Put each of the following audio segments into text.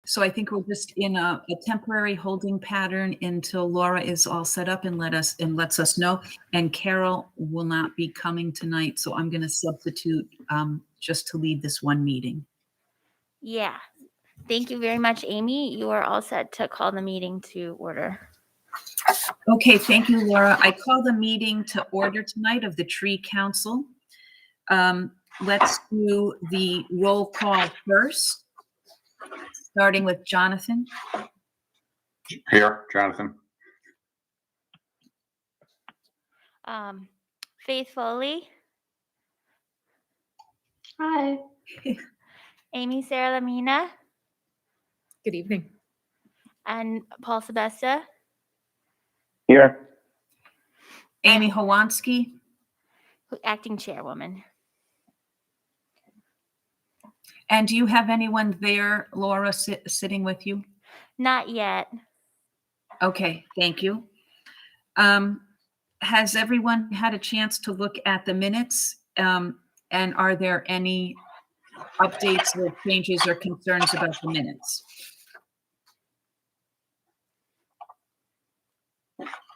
So I think we're just in a temporary holding pattern until Laura is all set up and lets us know. And Carol will not be coming tonight, so I'm going to substitute just to lead this one meeting. Yeah. Thank you very much, Amy. You are all set to call the meeting to order. Okay, thank you, Laura. I call the meeting to order tonight of the Tree Council. Let's do the roll call first, starting with Jonathan. Here, Jonathan. Faith Foley. Hi. Amy Sarah Lamina. Good evening. And Paul Sebesta. Here. Amy Hawansky. Acting chairwoman. And do you have anyone there, Laura, sitting with you? Not yet. Okay, thank you. Has everyone had a chance to look at the minutes? And are there any updates or changes or concerns about the minutes?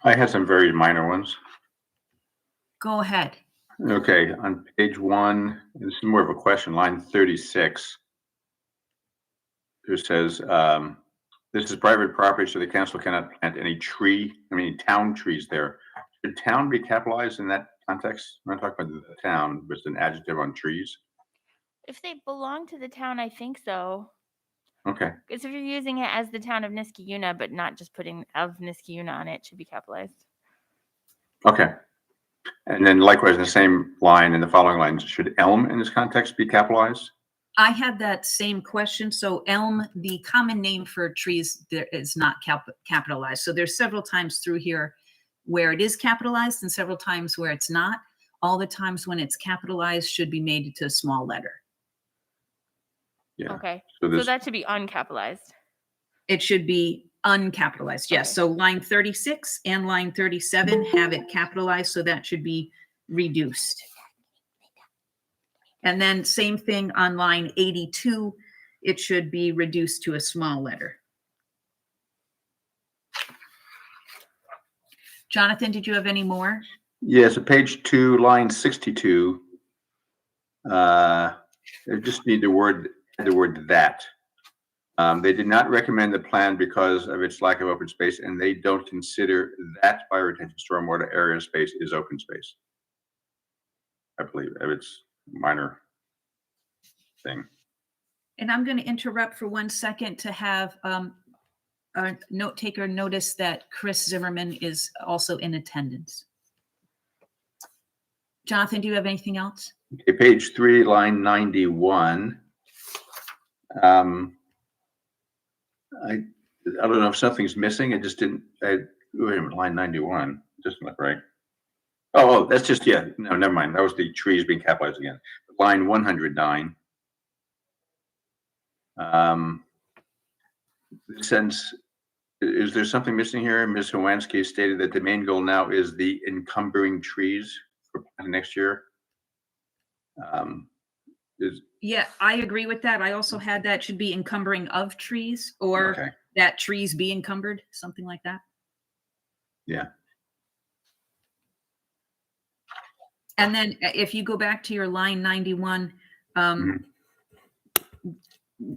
I had some very minor ones. Go ahead. Okay, on page 1, this is more of a question, line 36. It says, this is private property, so the council cannot plant any town trees there. Should town be capitalized in that context? I'm not talking about the town, but it's an adjective on trees. If they belong to the town, I think so. Okay. Because if you're using it as the town of Niskayuna, but not just putting of Niskayuna on it, it should be capitalized. Okay. And then likewise, in the same line, in the following lines, should elm in this context be capitalized? I had that same question. So elm, the common name for trees, there is not capitalized. So there's several times through here where it is capitalized and several times where it's not. All the times when it's capitalized should be made to a small letter. Yeah. Okay. So that should be uncapitalized. It should be uncapitalized. Yes. Okay. So line 36 and line 37 have it capitalized. So that should be reduced. And then same thing on line 82, it should be reduced to a small letter. Jonathan, did you have any more? Yes, at page 2, line 62. I just need the word that. They did not recommend the plan because of its lack of open space, and they don't consider that fire retention stormwater area space is open space. I believe it's minor thing. And I'm going to interrupt for 1 second to have a note taker notice that Chris Zimmerman is also in attendance. Jonathan, do you have anything else? Okay, page 3, line 91. I don't know if something's missing. It just didn't. Wait a minute, line 91. Doesn't look right. Oh, that's just, yeah. No, never mind. That was the trees being capitalized again. Line 109. Since is there something missing here? Ms. Hawansky stated that the main goal now is the encumbering trees for next year. Yeah, I agree with that. I also had that should be encumbering of trees or Okay. that trees be encumbered, something like that. Yeah. And then if you go back to your line 91,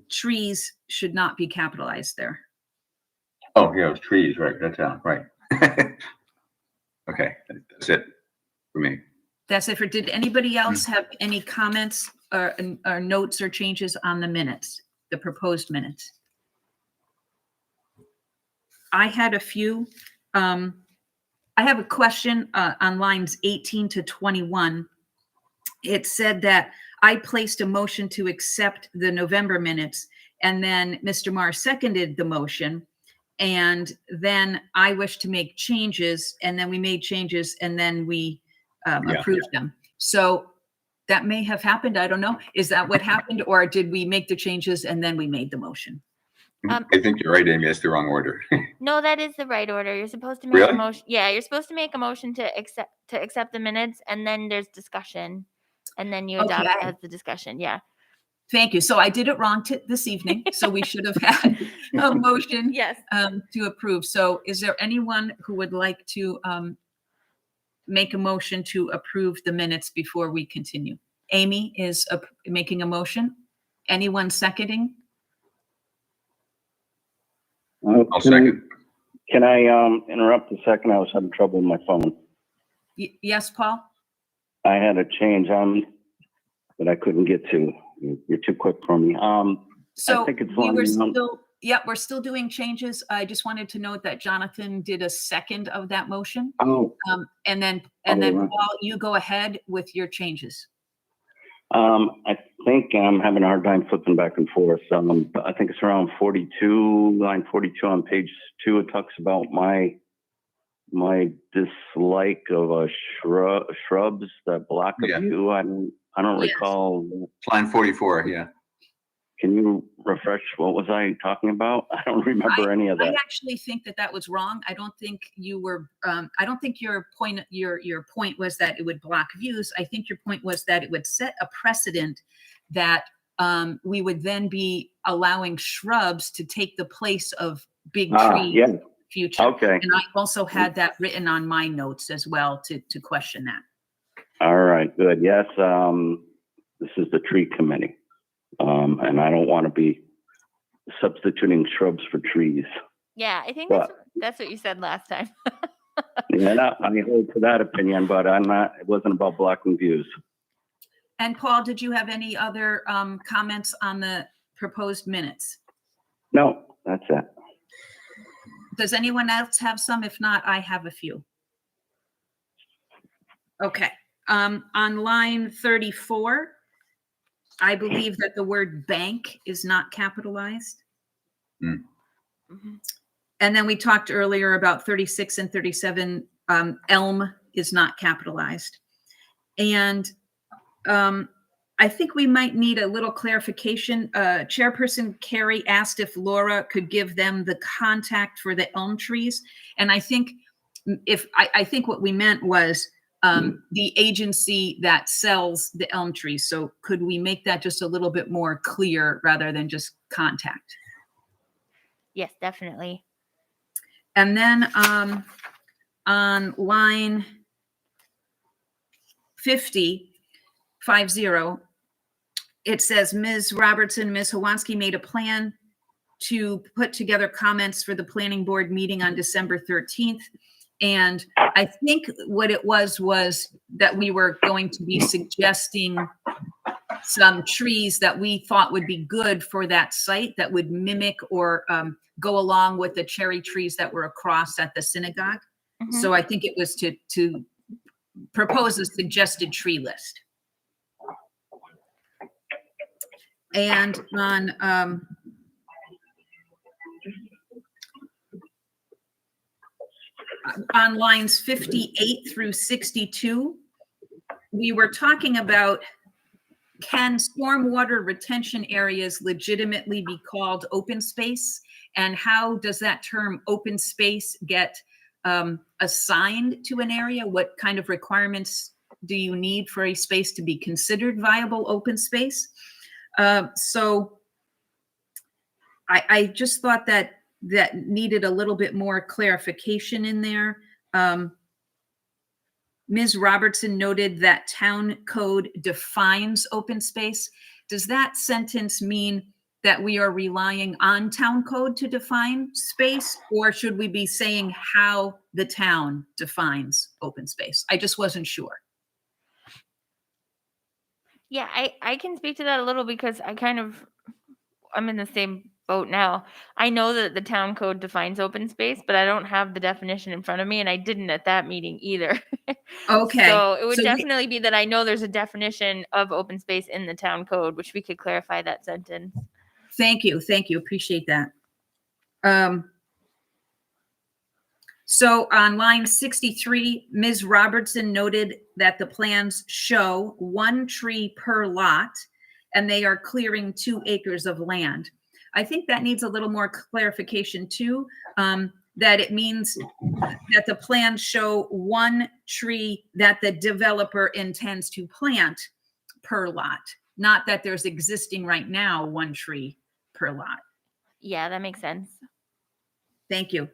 trees should not be capitalized there. Oh, yeah, it was trees, right? That's right. Okay, that's it for me. That's it. Did anybody else have any comments or notes or changes on the minutes, the proposed minutes? I had a few. I have a question on lines 18 to 21. It said that I placed a motion to accept the November minutes, and then Mr. Marr seconded the motion, and then I wish to make changes, and then we made changes, and then we approved them. So that may have happened. I don't know. Is that what happened, or did we make the changes and then we made the motion? I think you're right, Amy. That's the wrong order. No, that is the right order. You're supposed to make a motion. Yeah, you're supposed to make a motion to accept the minutes, and then there's discussion, and then you adopt as the discussion. Yeah. Thank you. So I did it wrong this evening, so we should have had a motion Yes. to approve. So is there anyone who would like to make a motion to approve the minutes before we continue? Amy is making a motion. Anyone seconding? I'll second. Can I interrupt a second? I was having trouble with my phone. Yes, Paul? I had a change that I couldn't get to. You're too quick for me. So think it's we were line- still, we're still doing changes. I just wanted to note that Jonathan did a second of that motion. Oh, And then right. Paul, you go ahead with your changes. I think I'm having a hard time flipping back and forth. I think it's around 42, line 42 on page 2. It talks about my dislike of shrubs that block a Yeah. view. I don't Yes. recall. It's line 44, yeah. Can you refresh? What was I talking about? I don't remember any of I that. actually think that was wrong. I don't think you were, I don't think your point was that it would block views. I think your point was that it would set a precedent that we would then be allowing shrubs to take the place of big trees Yeah. in the future. Okay. And I also had that written on my notes as well to question that. All right, good. Yes, this is the tree committee. And I don't want to be substituting shrubs for trees. Yeah, I think But- that's what you said last time. Yeah, I hold to that opinion, but it wasn't about blocking views. And Paul, did you have any other comments on the proposed minutes? No, that's it. Does anyone else have some? If not, I have a few. Okay, on line 34, I believe that the word bank is not capitalized. Mhm. And then we talked earlier about 36 and 37, elm is not capitalized. And I think we might need a little clarification. Chairperson Carey asked if Laura could give them the contact for the elm trees. And I think I think what we meant was the agency that sells the elm trees. So could we make that just a little bit more clear rather than just contact? Yes, definitely. And then on line 50, it says Ms. Robertson, Ms. Hawansky made a plan to put together comments for the planning board meeting on December 13th. And I think what it was that we were going to be suggesting some trees that we thought would be good for that site that would mimic or go along with the cherry trees that were across at the synagogue. Mhm. So I think it was to propose a suggested tree list. And on lines 58 through 62, we were talking about, can stormwater retention areas legitimately be called open space? And how does that term open space get assigned to an area? What kind of requirements do you need for a space to be considered viable open space? So I just thought that needed a little bit more clarification in there. Ms. Robertson noted that town code defines open space. Does that sentence mean that we are relying on town code to define space, or should we be saying how the town defines open space? I just wasn't sure. Yeah, I can speak to that a little because I'm in the same boat now. I know that the town code defines open space, but I don't have the definition in front of me, and I didn't at that meeting either. Okay. So it would So definitely be that I know there's a definition of open space in the town code, which we could clarify that sentence. Thank you. Appreciate that. So on line 63, Ms. Robertson noted that the plans show 1 tree per lot, and they are clearing 2 acres of land. I think that needs a little more clarification too, that it means that the plans show 1 tree that the developer intends to plant per lot. not that there's existing right now 1 tree per lot. Yeah, that makes sense. Thank you.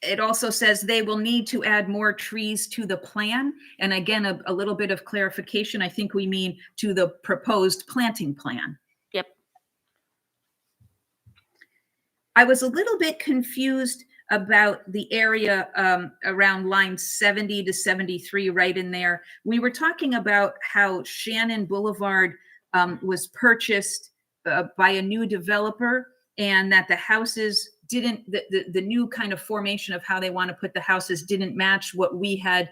It also says they will need to add more trees to the plan. And again, a little bit of clarification. I think we mean to the proposed planting plan. Yep. I was a little bit confused about the area around line 70 to 73, right in there. We were talking about how Shannon Boulevard was purchased by a new developer, and that the houses didn't, the new kind of formation of how they want to put the houses didn't match what we had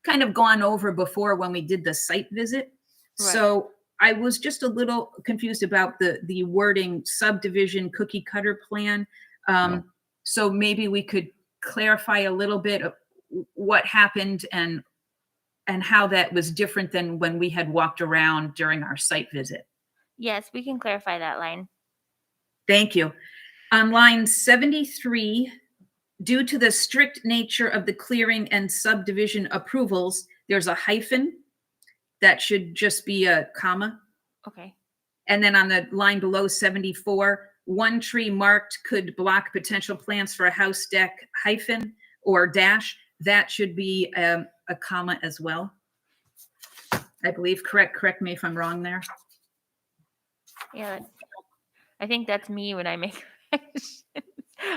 kind of gone over before when we did the site visit. Right. So I was just a little confused about the wording subdivision cookie cutter plan. So maybe we could clarify a little bit of what happened and how that was different than when we had walked around during our site visit. Yes, we can clarify that line. Thank you. On line 73, due to the strict nature of the clearing and subdivision approvals, there's a hyphen that should just be a comma. Okay. And then on the line below 74, 1 tree marked could block potential plants for a house deck hyphen or dash. That should be a comma as well. I believe, correct me if I'm wrong there. Yeah, I think that's me when I make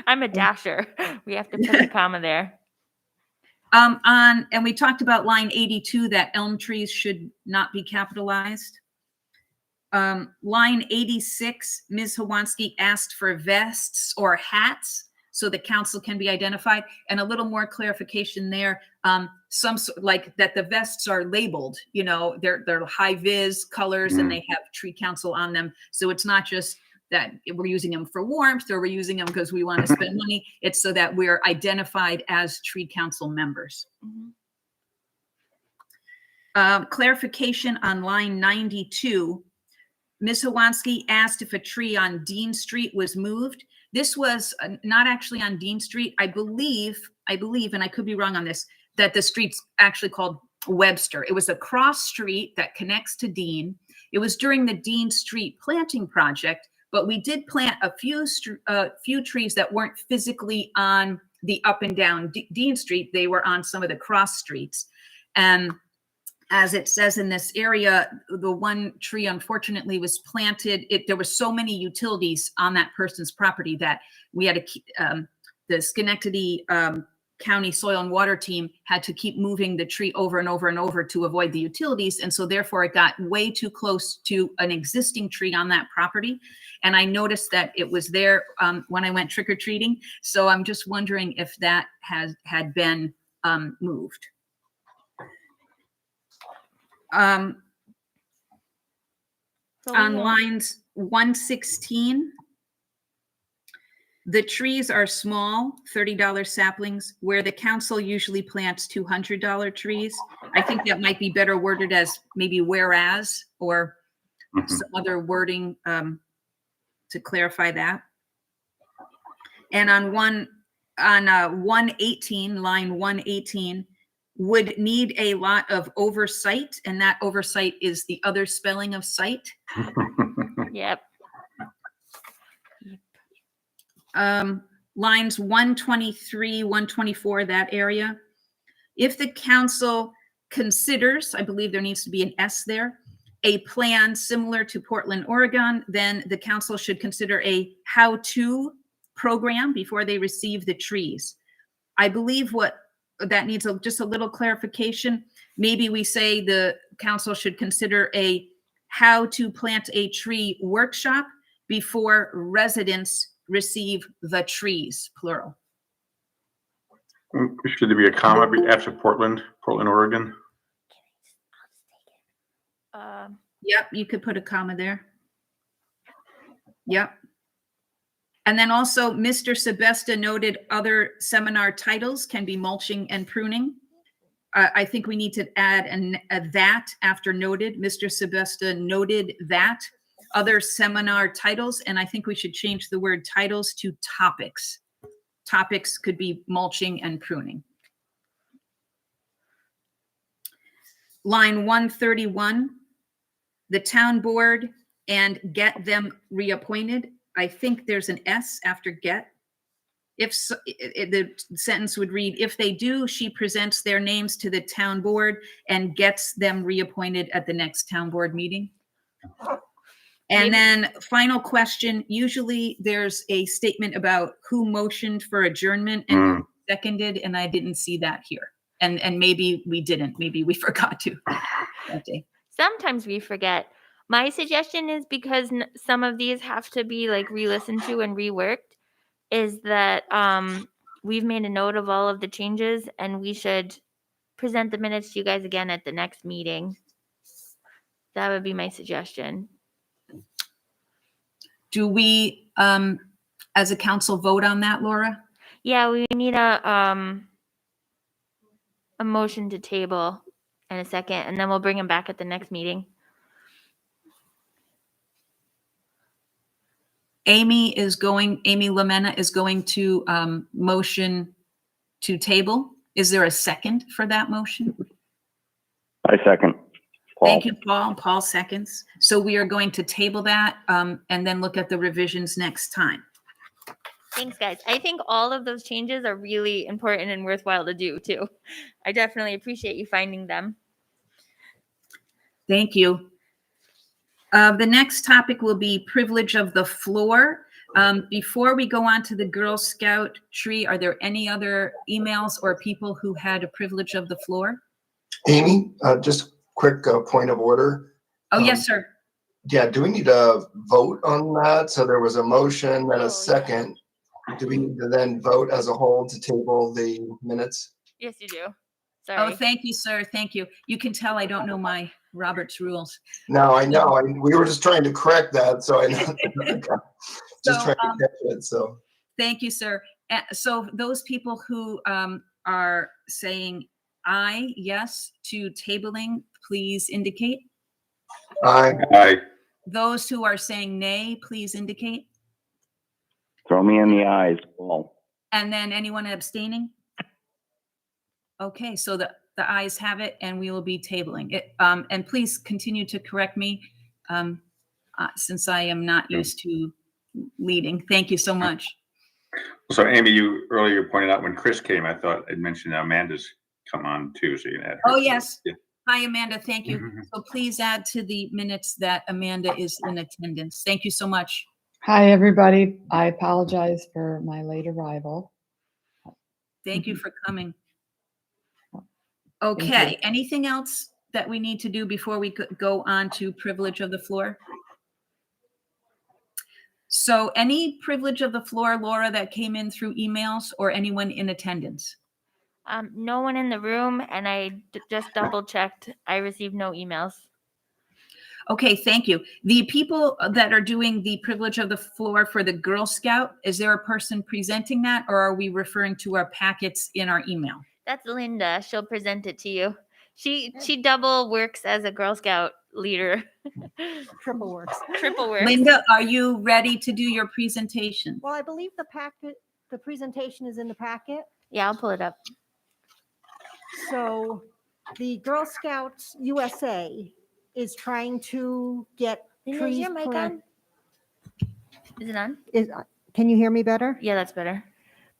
I'm a dasher. We have to put a comma there. And we talked about line 82, that elm trees should not be capitalized. Line 86, Ms. Hawansky asked for vests or hats so the council can be identified, and a little more clarification there. Like that the vests are labeled, you know, they're high vis colors and they have tree council on them. So it's not just that we're using them for warmth or we're using them because we want to spend money. It's so that we're identified as tree council members. Clarification on line 92. Ms. Hawansky asked if a tree on Dean Street was moved. This was not actually on Dean Street. I believe, and I could be wrong on this, that the street's actually called Webster. It was a cross street that connects to Dean. It was during the Dean Street planting project, but we did plant a few trees that weren't physically on the up and down Dean Street. They were on some of the cross streets. And as it says in this area, the 1 tree unfortunately was planted. There were so many utilities on that person's property that we had to the Schenectady County Soil and Water team had to keep moving the tree over and over and over to avoid the utilities. And so therefore it got way too close to an existing tree on that property. And I noticed that it was there when I went trick-or-treating. So I'm just wondering if that had been moved. On lines 116, the trees are small, $30 saplings, where the council usually plants $200 trees. I think that might be better worded as maybe whereas, or some other wording to clarify that. And on 118, line 118, would need a lot of oversight, and that oversight is the other spelling of site. Yep. Lines 123, 124, that area. If the council considers, I believe there needs to be an S there, a plan similar to Portland, Oregon, then the council should consider a how-to program before they receive the trees. I believe what that needs just a little clarification. Maybe we say the council should consider a how to plant a tree workshop before residents receive the trees, plural. Should there be a comma after Portland, Oregon? Yep, you could put a comma there. Yep. And then also, Mr. Sebesta noted other seminar titles can be mulching and pruning. I think we need to add a that after noted. Mr. Sebesta noted that other seminar titles, and I think we should change the word titles to topics. Topics could be mulching and pruning. line 131, the town board and get them reappointed. I think there's an S after get. If so, the sentence would read, if they do, she presents their names to the town board and gets them reappointed at the next town board meeting. And then final question, usually there's a statement about who motioned for adjournment and who seconded, and I didn't see that here. And maybe we didn't, maybe we forgot to that day. Sometimes we forget. My suggestion is, because some of these have to be like re-listened to and reworked, is that we've made a note of all of the changes and we should present the minutes to you guys again at the next meeting. That would be my suggestion. Do we, as a council, vote on that, Laura? Yeah, we need a motion to table in a second, and then we'll bring them back at the next meeting. Amy Lamena is going to motion to table. Is there a second for that motion? I second. Paul. Thank you, Paul. Paul seconds. So we are going to table that and then look at the revisions next time. Thanks, guys. I think all of those changes are really important and worthwhile to do, too. I definitely appreciate you finding them. Thank you. The next topic will be privilege of the floor. Before we go on to the Girl Scout tree, are there any other emails or people who had a privilege of the floor? Amy, just quick point of order. Oh, yes, sir. Yeah, do we need a vote on that? So there was a motion and a second. Do we need to then vote as a whole to table the minutes? Yes, you do. Sorry. Oh, thank you, sir. Thank you. You can tell I don't know my Robert's rules. No, I know. We were just trying to correct that. So I know. Just So, trying to catch it. So thank you, sir. So those people who are saying aye, yes to tabling, please indicate. aye. Aye. Those who are saying nay, please indicate. Throw me in the eyes, Paul. And then anyone abstaining? Okay, so the ayes have it and we will be tabling it. And please continue to correct me since I am not used to leading. Thank you so much. So Amy, you earlier pointed out when Chris came, I thought I'd mentioned Amanda's come on too, so you can add her. Oh, yes. Yeah. Hi, Amanda. Thank you. So please add to the minutes that Amanda is in attendance. Thank you so much. Hi, everybody. I apologize for my late arrival. Thank you for coming. Okay, anything else that we need to do before we could go on to privilege of the floor? So any privilege of the floor, Laura, that came in through emails or anyone in attendance? No one in the room, and I just double checked. I received no emails. Okay, thank you. The people that are doing the privilege of the floor for the Girl Scout, is there a person presenting that, or are we referring to our packets in our email? That's Linda. She'll present it to you. She double works as a Girl Scout leader. Triple works. Triple works. Linda, are you ready to do your presentation? Well, I believe the presentation is in the packet. Yeah, I'll pull it up. So the Girl Scouts USA is trying to get Linda, is trees your mic planted. on? Is it on? Can you hear me better? Yeah, that's better.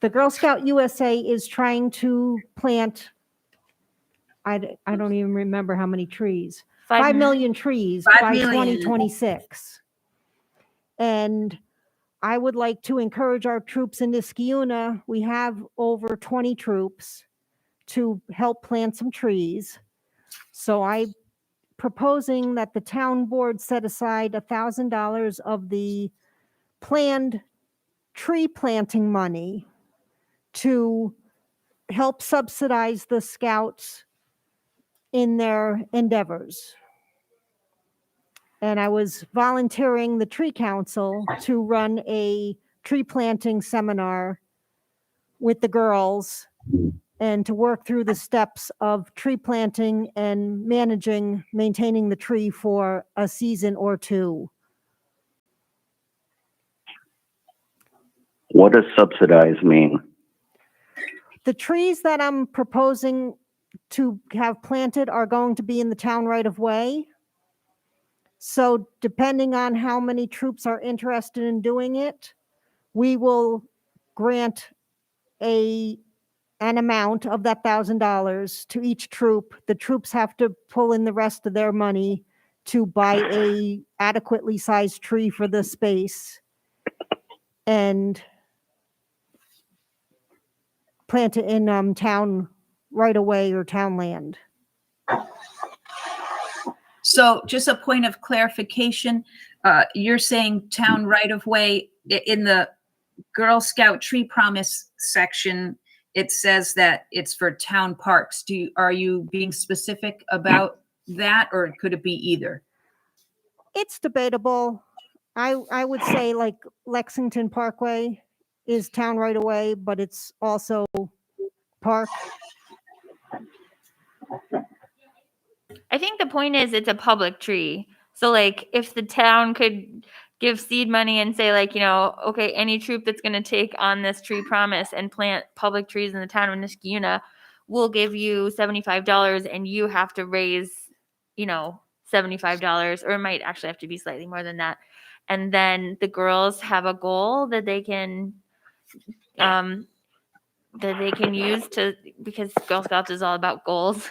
The Girl Scout USA is trying to plant, I don't even remember how many trees. 5 million trees 5 by million. 2026. And I would like to encourage our troops in Niskiuna. We have over 20 troops to help plant some trees. So I'm proposing that the town board set aside $1,000 of the planned tree planting money to help subsidize the scouts in their endeavors. And I was volunteering the tree council to run a tree planting seminar with the girls and to work through the steps of tree planting and maintaining the tree for a season or two. What does subsidize mean? The trees that I'm proposing to have planted are going to be in the town right of way. So depending on how many troops are interested in doing it, we will grant an amount of that $1,000 to each troop. The troops have to pull in the rest of their money to buy a adequately sized tree for the space and plant it in town right away or town land. So just a point of clarification, you're saying town right of way in the Girl Scout tree promise section, it says that it's for town parks. Are you being specific about that, or could it be either? It's debatable. I would say like Lexington Parkway is town right away, but it's also park. I think the point is it's a public tree. So like if the town could give seed money and say like, okay, any troop that's going to take on this tree promise and plant public trees in the town of Niskayuna, we'll give you $75 and you have to raise, $75, or it might actually have to be slightly more than that. And then the girls have a goal that they can use to, because Girl Scouts is all about goals.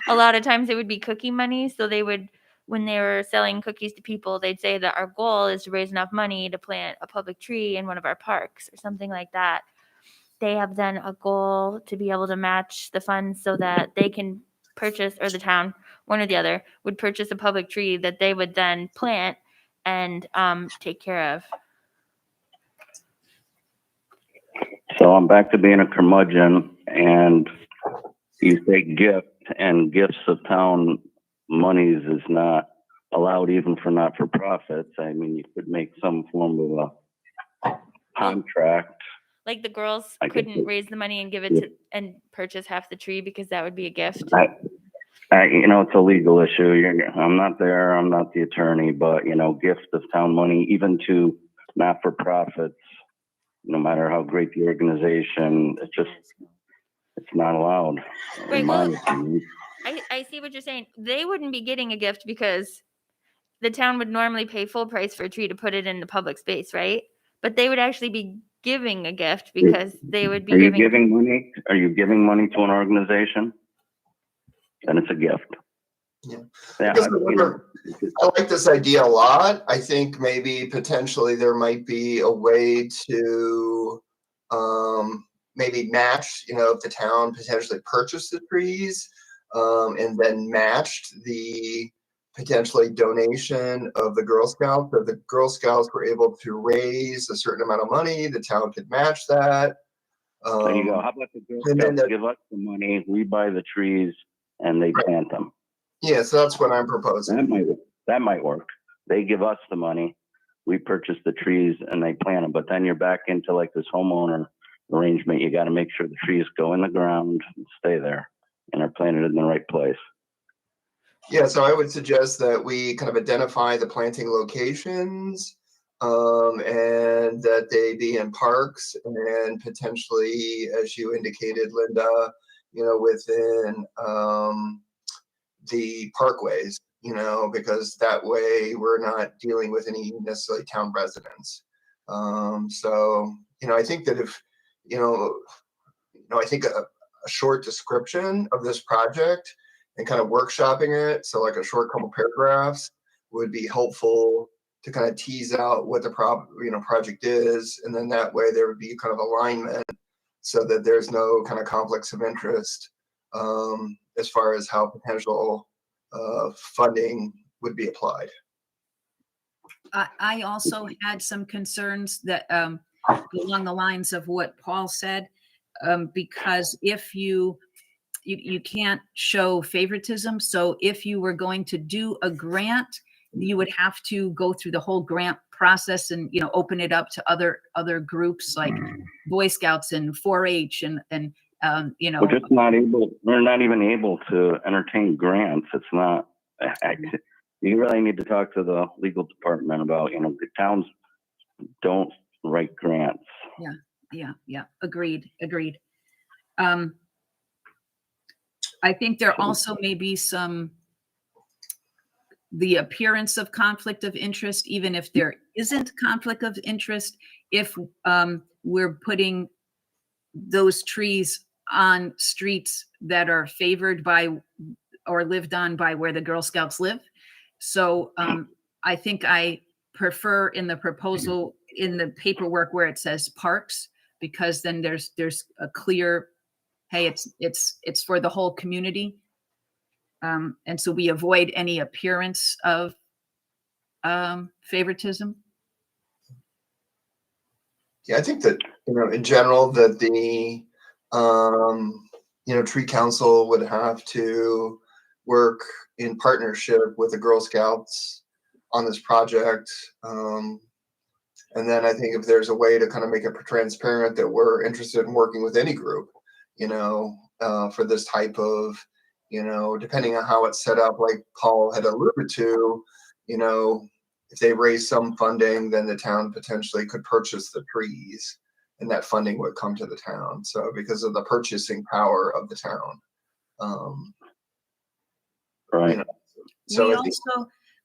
A lot of times it would be cookie money. So they would, when they were selling cookies to people, they'd say that our goal is to raise enough money to plant a public tree in one of our parks or something like that. They have then a goal to be able to match the funds so that they can purchase, or the town, one or the other, would purchase a public tree that they would then plant and take care of. So I'm back to being a curmudgeon, and you say gift, and gifts of town monies is not allowed even for not-for-profits. I mean, you could make some form of a contract. Like the girls I guess couldn't raise the money and give it to and purchase half the tree because that would be a gift. It's a legal issue. I'm not there. I'm not the attorney, but gifts of town money, even to not-for-profits, no matter how great the organization, it's not allowed. Right. In my Well, opinion. I see what you're saying. They wouldn't be getting a gift because the town would normally pay full price for a tree to put it in the public space, right? But they would actually be giving a gift because they would be Are you giving money? Are you giving money to an organization? Then it's a gift. Yeah. Yeah. I like this idea a lot. I think maybe potentially there might be a way to maybe match, if the town potentially purchased the trees and then matched the potentially donation of the Girl Scouts. If the Girl Scouts were able to raise a certain amount of money, the town could match that. There you go. How about the Girl Scouts give us the money, we buy the trees, and they plant them? Yeah, so that's what I'm proposing. That might work. They give us the money, we purchase the trees, and they plant them. But then you're back into like this homeowner arrangement. You got to make sure the trees go in the ground and stay there and are planted in the right place. Yeah, so I would suggest that we kind of identify the planting locations and that they be in parks and potentially, as you indicated, Linda, within the parkways, because that way we're not dealing with any necessarily town residents. I think that if, I think a short description of this project and kind of workshopping it, so like a short couple paragraphs would be helpful to kind of tease out what the project is, and then that way there would be kind of alignment so that there's no kind of conflicts of interest as far as how potential funding would be applied. I also had some concerns that along the lines of what Paul said, because if you can't show favoritism. So if you were going to do a grant, you would have to go through the whole grant process and, open it up to other groups like Boy Scouts and 4-H and We're just not able, we're not even able to entertain grants. It's not, you really need to talk to the legal department about, the towns don't write grants. Yeah. Agreed. I think there also may be the appearance of conflict of interest, even if there isn't conflict of interest, if we're putting those trees on streets that are favored by or lived on by where the Girl Scouts live. So I think I prefer in the proposal, in the paperwork where it says parks, because then there's a clear, hey, it's for the whole community. And so we avoid any appearance of favoritism. Yeah, I think that, in general, that the, tree council would have to work in partnership with the Girl Scouts on this project. And then I think if there's a way to kind of make it transparent that we're interested in working with any group, for this type of, depending on how it's set up, like Paul had alluded to, if they raise some funding, then the town potentially could purchase the trees, and that funding would come to the town. So because of the purchasing power of the town. Right. So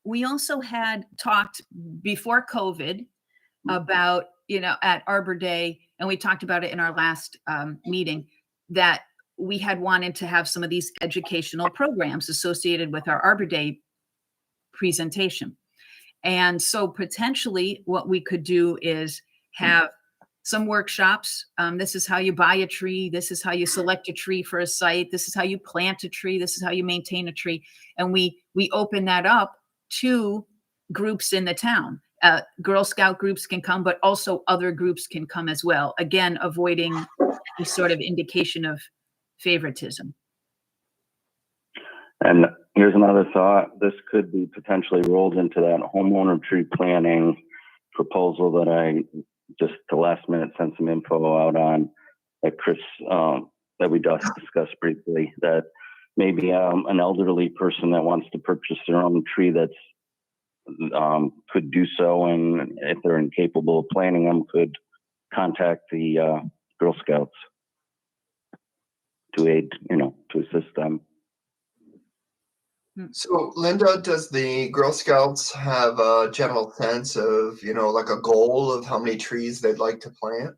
we also had talked before COVID about, at Arbor Day, and we talked about it in our last meeting, that we had wanted to have some of these educational programs associated with our Arbor Day presentation. And so potentially what we could do is have some workshops. This is how you buy a tree. This is how you select a tree for a site. This is how you plant a tree. This is how you maintain a tree. And we open that up to groups in the town. Girl Scout groups can come, but also other groups can come as well. Again, avoiding any sort of indication of favoritism. And here's another thought. This could be potentially rolled into that homeowner tree planning proposal that I just the last minute sent some info out on, that Chris, that we just discussed briefly, that maybe an elderly person that wants to purchase their own tree that's could do so, and if they're incapable of planning them, could contact the Girl Scouts to aid, to assist them. So, Linda, does the Girl Scouts have a general sense of, like a goal of how many trees they'd like to plant?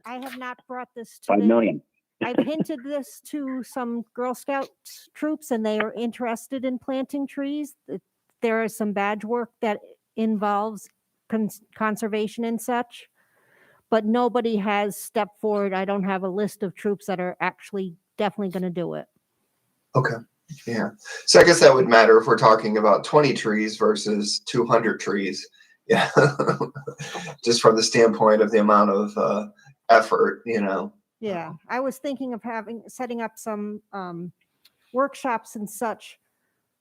I have not brought this to 5 them. million. I've hinted this to some Girl Scout troops, and they are interested in planting trees. There is some badge work that involves conservation and such, but nobody has stepped forward. I don't have a list of troops that are actually definitely going to do it. Okay. Yeah. So I guess that would matter if we're talking about 20 trees versus 200 trees. Yeah. Just from the standpoint of the amount of effort, Yeah. I was thinking of setting up some workshops and such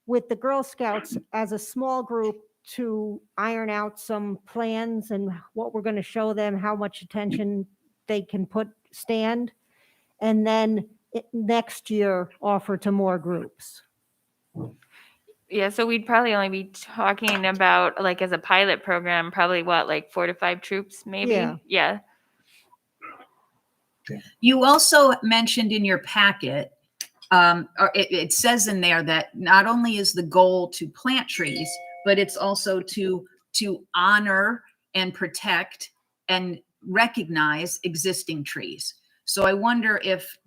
with the Girl Scouts as a small group to iron out some plans and what we're going to show them, how much attention they can stand, and then next year offer to more groups. Yeah, so we'd probably only be talking about, like, as a pilot program, probably like 4 to 5 troops, maybe. Yeah. You also mentioned in your packet, or it says in there that not only is the goal to plant trees, but it's also to honor and protect and recognize existing trees. So I wonder if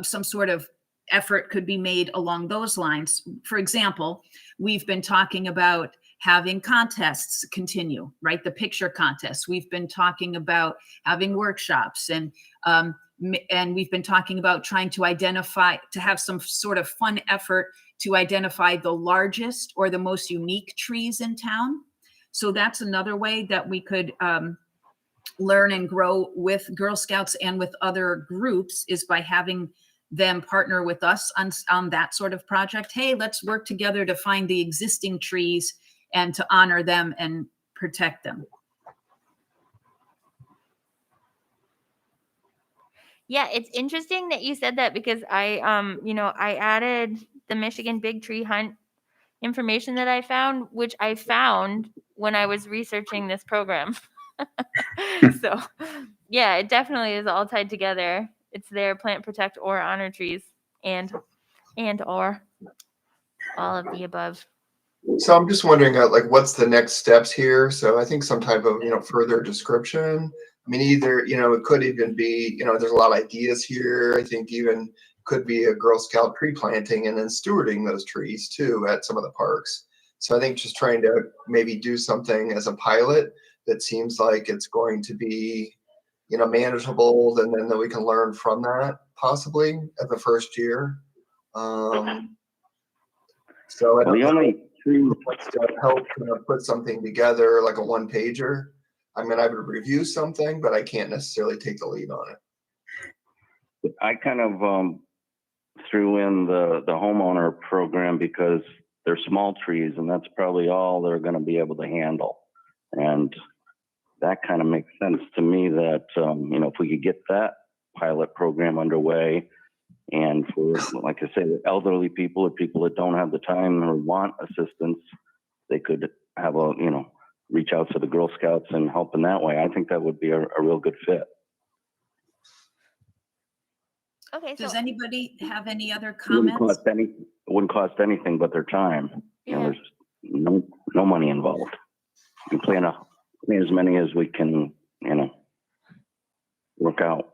some sort of effort could be made along those lines. For example, we've been talking about having contests continue, right? The picture contests. We've been talking about having workshops, and we've been talking about trying to have some sort of fun effort to identify the largest or the most unique trees in town. So that's another way that we could learn and grow with Girl Scouts and with other groups, is by having them partner with us on that sort of project. Hey, let's work together to find the existing trees and to honor them and protect them. Yeah, it's interesting that you said that, because I added the Michigan Big Tree Hunt information that I found, which I found when I was researching this program. So, yeah, it definitely is all tied together. It's there, plant, protect, or honor trees, and or all of the above. So I'm just wondering, like, what's the next steps here? So I think some type of, further description. I mean, either, it could even be, there's a lot of ideas here. I think even could be a Girl Scout tree planting and then stewarding those trees too at some of the parks. So I think just trying to maybe do something as a pilot that seems like it's going to be, manageable, and then we can learn from that possibly at the first year. So I Well, don't the know only who wants to help put something together, like a one-pager. I mean, I would review something, but I can't necessarily take the lead on it. I kind of threw in the homeowner program because they're small trees, and that's probably all they're going to be able to handle. And that kind of makes sense to me that, if we could get that pilot program underway, and for, like I say, elderly people or people that don't have the time or want assistance, they could have reach out to the Girl Scouts and help in that way. I think that would be a real good fit. Okay, so Does anybody have any other It wouldn't comments? cost anything but their time. Yeah. There's no money involved. You plan as many as we can, work out.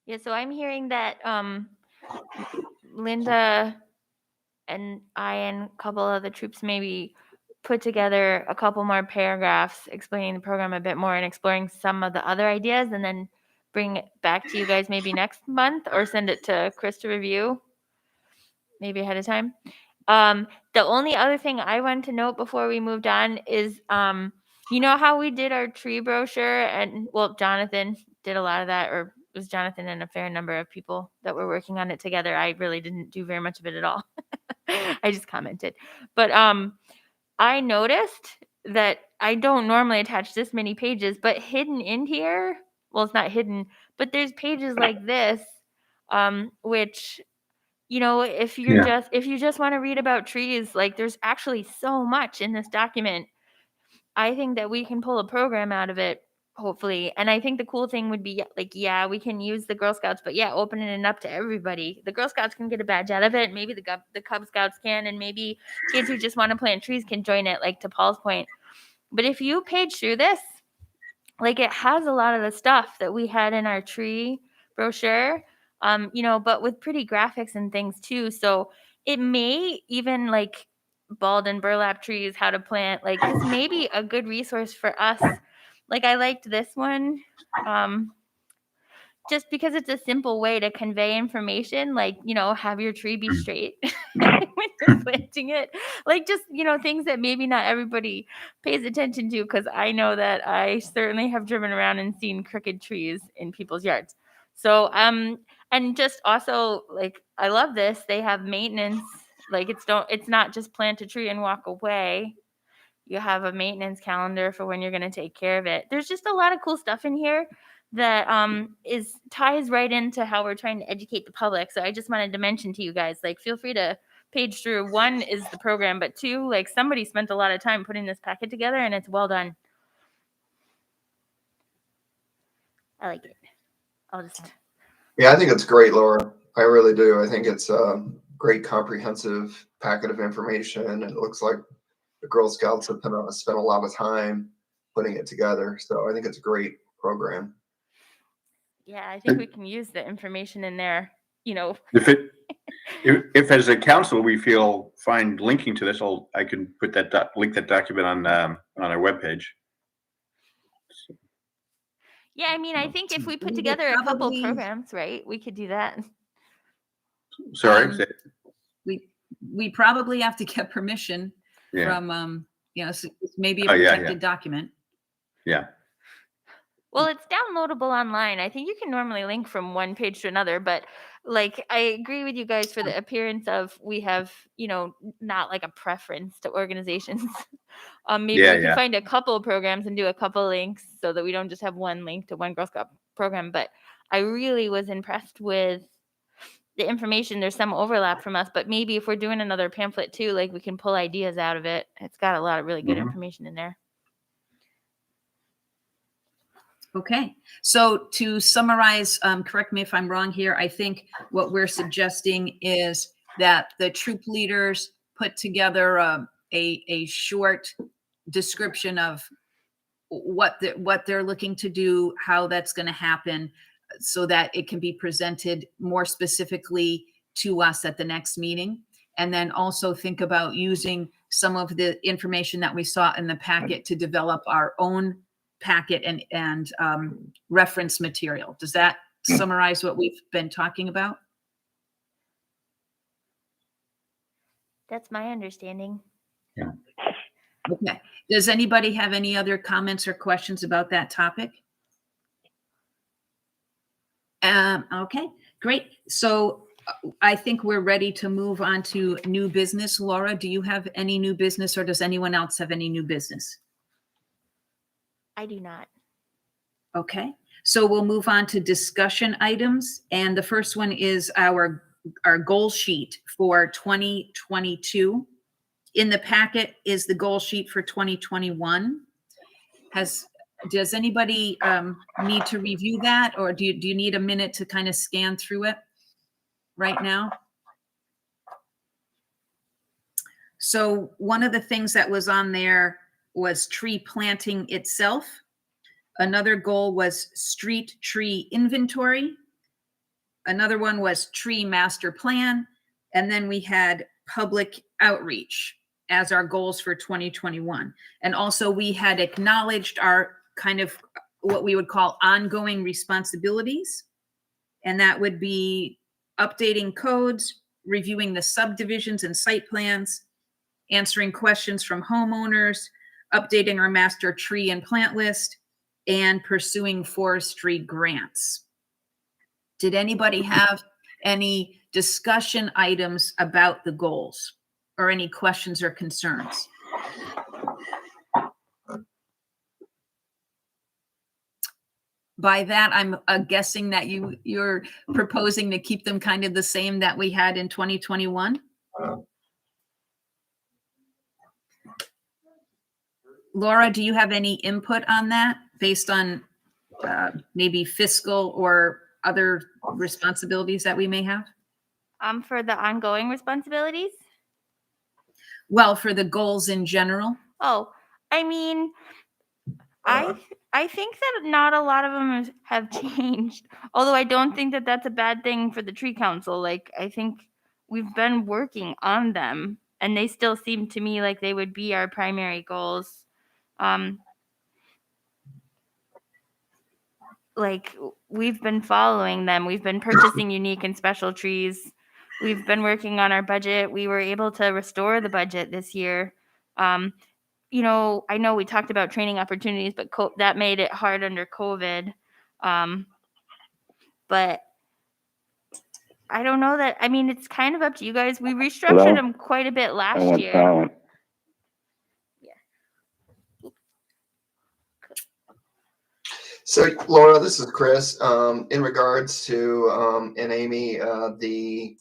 yeah, so I'm hearing that Linda and I and a couple of the troops maybe put together a couple more paragraphs explaining the program a bit more and exploring some of the other ideas, and then bring it back to you guys maybe next month, or send it to Chris to review maybe ahead of time. The only other thing I wanted to note before we moved on is, you know how we did our tree brochure, and well, Jonathan did a lot of that, or it was Jonathan and a fair number of people that were working on it together. I really didn't do very much of it at all. I just commented. But I noticed that I don't normally attach this many pages, but hidden in here, well, it's not hidden, but there's pages like this, which, if you're if you just want to read about trees, like, there's actually so much in this document. I think that we can pull a program out of it, hopefully. And I think the cool thing would be, like, yeah, we can use the Girl Scouts, but yeah, opening it up to everybody. The Girl Scouts can get a badge out of it. Maybe the Cub Scouts can, and maybe kids who just want to plant trees can join it, like to Paul's point. But if you page through this, like, it has a lot of the stuff that we had in our tree brochure, but with pretty graphics and things too. So it may even, like, bald and burlap trees, how to plant, like, this may be a good resource for us. Like, I liked this one, just because it's a simple way to convey information, like, have your tree be straight when you're planting it. Like, just, things that maybe not everybody pays attention to, because I know that I certainly have driven around and seen crooked trees in people's yards. So, and just also, like, I love this. They have maintenance. Like, it's not just plant a tree and walk away. You have a maintenance calendar for when you're going to take care of it. There's just a lot of cool stuff in here that ties right into how we're trying to educate the public. So I just wanted to mention to you guys, like, feel free to page through. One is the program, but two, like, somebody spent a lot of time putting this packet together, and it's well done. I like it. Yeah, I think it's great, Laura. I really do. I think it's a great comprehensive packet of information, and it looks like the Girl Scouts have spent a lot of time putting it together. So I think it's a great program. Yeah, I think we can use the information in there, If as a council we feel fine linking to this, I can put that link that document on our webpage. Yeah, I mean, I think if we put together a couple programs, right, we could do that. Sorry. We probably have to get permission from maybe a protected document. Yeah. Well, it's downloadable online. I think you can normally link from one page to another, but, like, I agree with you guys for the appearance of, we have, not like a preference to organizations. Maybe we can find a couple programs and do a couple links so that we don't just have one link to one Girl Scout program. But I really was impressed with the information. There's some overlap from us, but maybe if we're doing another pamphlet too, like, we can pull ideas out of it. It's got a lot of really good information in there. Okay, so to summarize, correct me if I'm wrong here, I think what we're suggesting is that the troop leaders put together a short description of what they're looking to do, how that's going to happen, so that it can be presented more specifically to us at the next meeting. And then also think about using some of the information that we saw in the packet to develop our own packet and reference material. Does that summarize what we've been talking about? That's my understanding. Okay. Does anybody have any other comments or questions about that topic? Okay, great. So I think we're ready to move on to new business. Laura, do you have any new business, or does anyone else have any new business? I do not. Okay, so we'll move on to discussion items. And the first one is our goal sheet for 2022. In the packet is the goal sheet for 2021. Does anybody need to review that, or do you need a minute to kind of scan through it right now? So one of the things that was on there was tree planting itself. Another goal was street tree inventory. Another one was tree master plan. And then we had public outreach as our goals for 2021. And also we had acknowledged our kind of what we would call ongoing responsibilities. And that would be updating codes, reviewing the subdivisions and site plans, answering questions from homeowners, updating our master tree and plant list, and pursuing forestry grants. Did anybody have any discussion items about the goals or any questions or concerns? By that, I'm guessing that you're proposing to keep them kind of the same that we had in 2021? Laura, do you have any input on that based on maybe fiscal or other responsibilities that we may have? For the ongoing responsibilities? Well, for the goals in general? Oh, I mean, I think that not a lot of them have changed. Although I don't think that that's a bad thing for the tree council. Like, I think we've been working on them, and they still seem to me like they would be our primary goals. Like, we've been following them. We've been purchasing unique and special trees. We've been working on our budget. We were able to restore the budget this year. You know, I know we talked about training opportunities, but that made it hard under COVID. But I don't know that, I mean, it's kind of up to you guys. We restructured them quite a bit I last went year. silent. So Laura, this is Chris. In regards to and Amy, the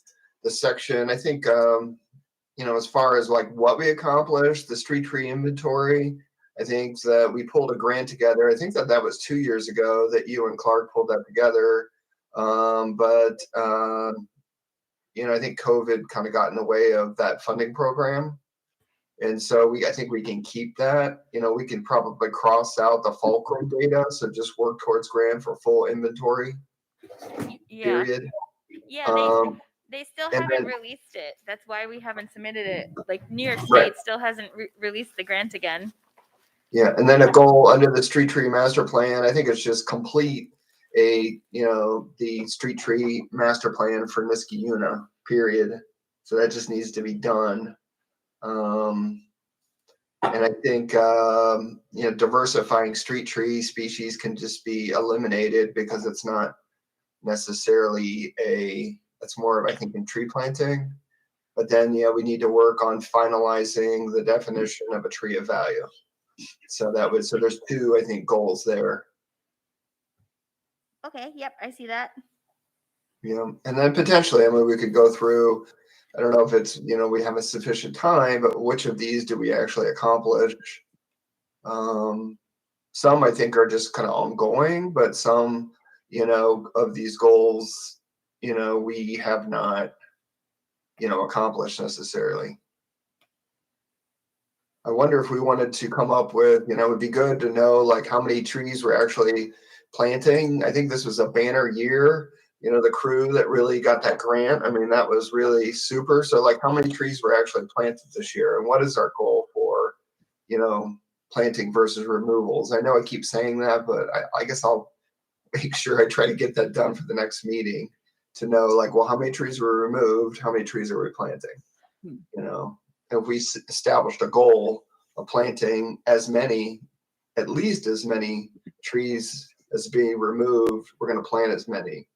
section, I think as far as like what we accomplished, the street tree inventory, I think that we pulled a grant together. I think that was 2 years ago that you and Clark pulled that together. But I think COVID kind of got in the way of that funding program. And so I think we can keep that. We can probably cross out the fulcrum data, so just work towards grant for full inventory. Yeah. Period. Yeah, they still and haven't then- released it. That's why we haven't submitted it. Like, New York State Right. still hasn't released the grant again. Yeah, and then a goal under the street tree master plan, I think it's just complete the street tree master plan for Niskayuna, period. So that just needs to be done. And I think, diversifying street tree species can just be eliminated because it's not necessarily it's more of, I think, in tree planting. But then, we need to work on finalizing the definition of a tree of value. So there's two, I think, goals there. Okay, yep, I see that. Yeah, and then potentially, we could go through, I don't know if it's, we have a sufficient time, but which of these do we actually accomplish? some I think are just kind of ongoing, but some, of these goals, we have not, accomplished necessarily. I wonder if we wanted to come up with, it would be good to know like how many trees we're actually planting. I think this was a banner year, the crew that really got that grant. I mean, that was really super. So like how many trees were actually planted this year and what is our goal for, planting versus removals? I know I keep saying that, but I guess I'll make sure I try to get that done for the next meeting to know like, well, how many trees were removed? How many trees are we planting? If we established a goal of planting at least as many trees as being removed, we're going to plant as many,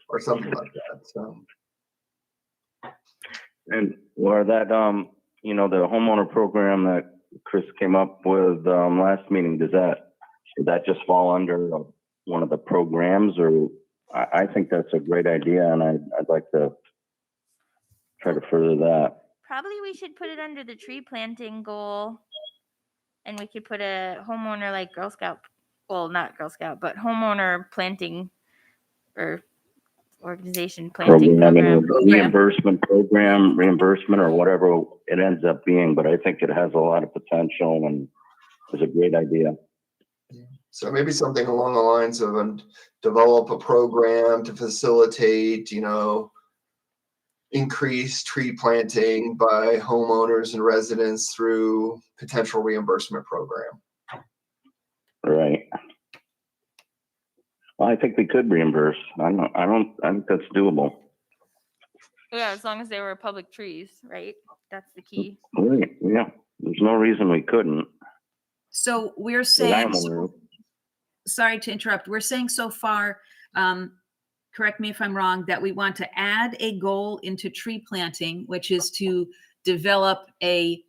or something like that. So. And or that, the homeowner program that Chris came up with last meeting, should that just fall under one of the programs? Or I think that's a great idea, and I'd like to try to further that. Probably we should put it under the tree planting goal, and we could put a homeowner like Girl Scout, well, not Girl Scout, but homeowner planting or organization planting program. Reimbursement or whatever it ends up being, but I think it has a lot of potential and is a great idea. So maybe something along the lines of develop a program to facilitate, increase tree planting by homeowners and residents through potential reimbursement program. Right. Well, I think we could reimburse. I think that's doable. Yeah, as long as they were public trees, right? That's the key. Right. Yeah. There's no reason we couldn't. So we're saying, sorry to interrupt. We're saying so far, correct me if I'm wrong, that we want to add a goal into tree planting, which is to develop a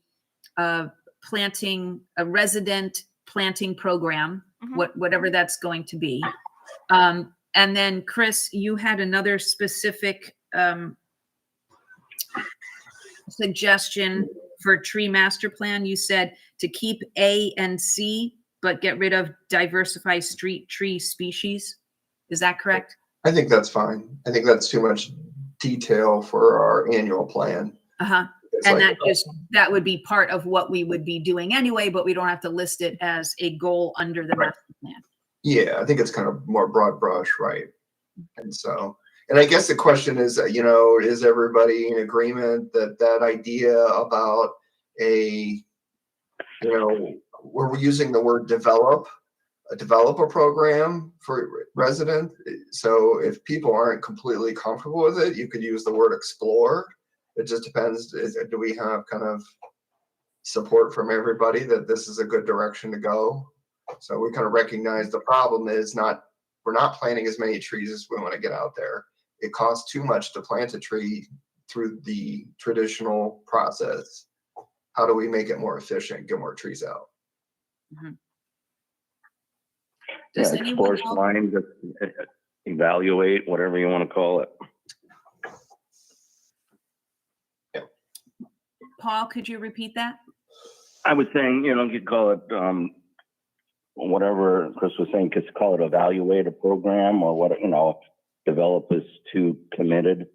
resident planting program, whatever that's going to be. And then Chris, you had another specific suggestion for tree master plan. You said to keep A and C, but get rid of diversify street tree species. Is that correct? I think that's fine. I think that's too much detail for our annual plan. And that would be part of what we would be doing anyway, but we don't have to list it as a goal under the master plan. Yeah, I think it's kind of more broad brush, right? And so, and I guess the question is, is everybody in agreement that idea about we're using the word develop a program for residents. So if people aren't completely comfortable with it, you could use the word explore. It just depends. Do we have kind of support from everybody that this is a good direction to go? So we kind of recognize the problem is we're not planting as many trees as we want to get out there. It costs too much to plant a tree through the traditional process. How do we make it more efficient, get more trees out? Explore line, evaluate, whatever you want to call it. Paul, could you repeat that? I was saying, you could call it whatever Chris was saying, could call it evaluate a program or what, develop is too committed.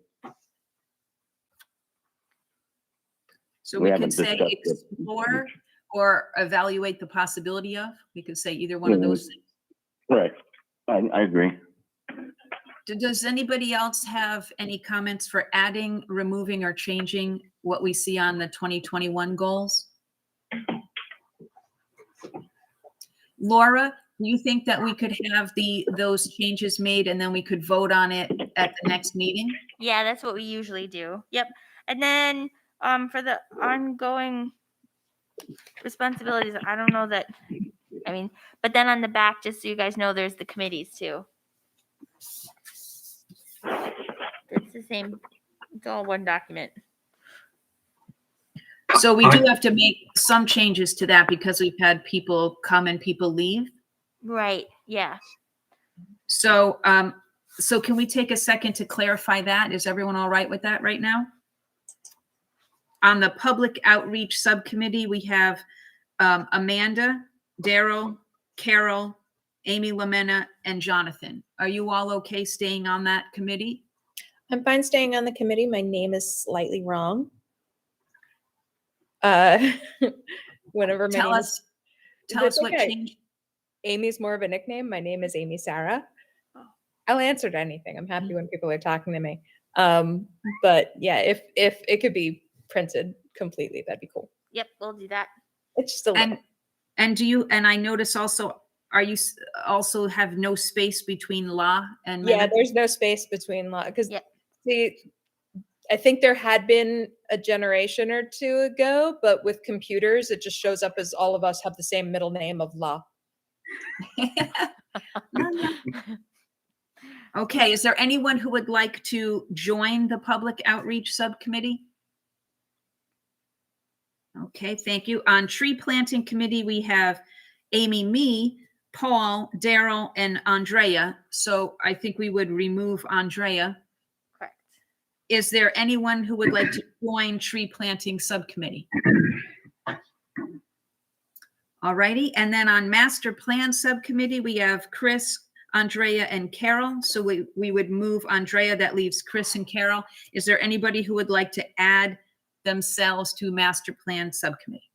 So we could say explore or evaluate the possibility of. We could say either one of those things. Right. I agree. Does anybody else have any comments for adding, removing, or changing what we see on the 2021 goals? Laura, do you think that we could have those changes made and then we could vote on it at the next meeting? Yeah, that's what we usually do. Yep. And then for the ongoing responsibilities, I don't know that, but then on the back, just so you guys know, there's the committees too. It's the same. It's all one document. So we do have to make some changes to that because we've had people come and people leave. Right. Yeah. So, so can we take a second to clarify that? Is everyone all right with that right now? On the public outreach subcommittee, we have Amanda, Daryl, Carol, Amy Lamena, and Jonathan. Are you all okay staying on that committee? I'm fine staying on the committee. My name is slightly wrong. Uh, whenever my Tell name us, is, tell it's us what okay. changed. Amy's more of a nickname. My name is Amy Sarah. I'll answer to anything. I'm happy when people are talking to me. But yeah, if it could be printed completely, that'd be cool. Yep, we'll do that. It's just a little. And do you, and I notice also, are you also have no space between la and Yeah, mena? there's no space between because Yep. see, I think there had been a generation or two ago, but with computers, it just shows up as all of us have the same middle name of La. Okay, is there anyone who would like to join the public outreach subcommittee? Okay, thank you. On tree planting committee, we have Amy, me, Paul, Daryl, and Andrea. So I think we would remove Andrea. Correct. Is there anyone who would like to join tree planting subcommittee? All righty, and then on master plan subcommittee, we have Chris, Andrea, and Carol. So we would move Andrea, that leaves Chris and Carol. Is there anybody who would like to add themselves to master plan subcommittee?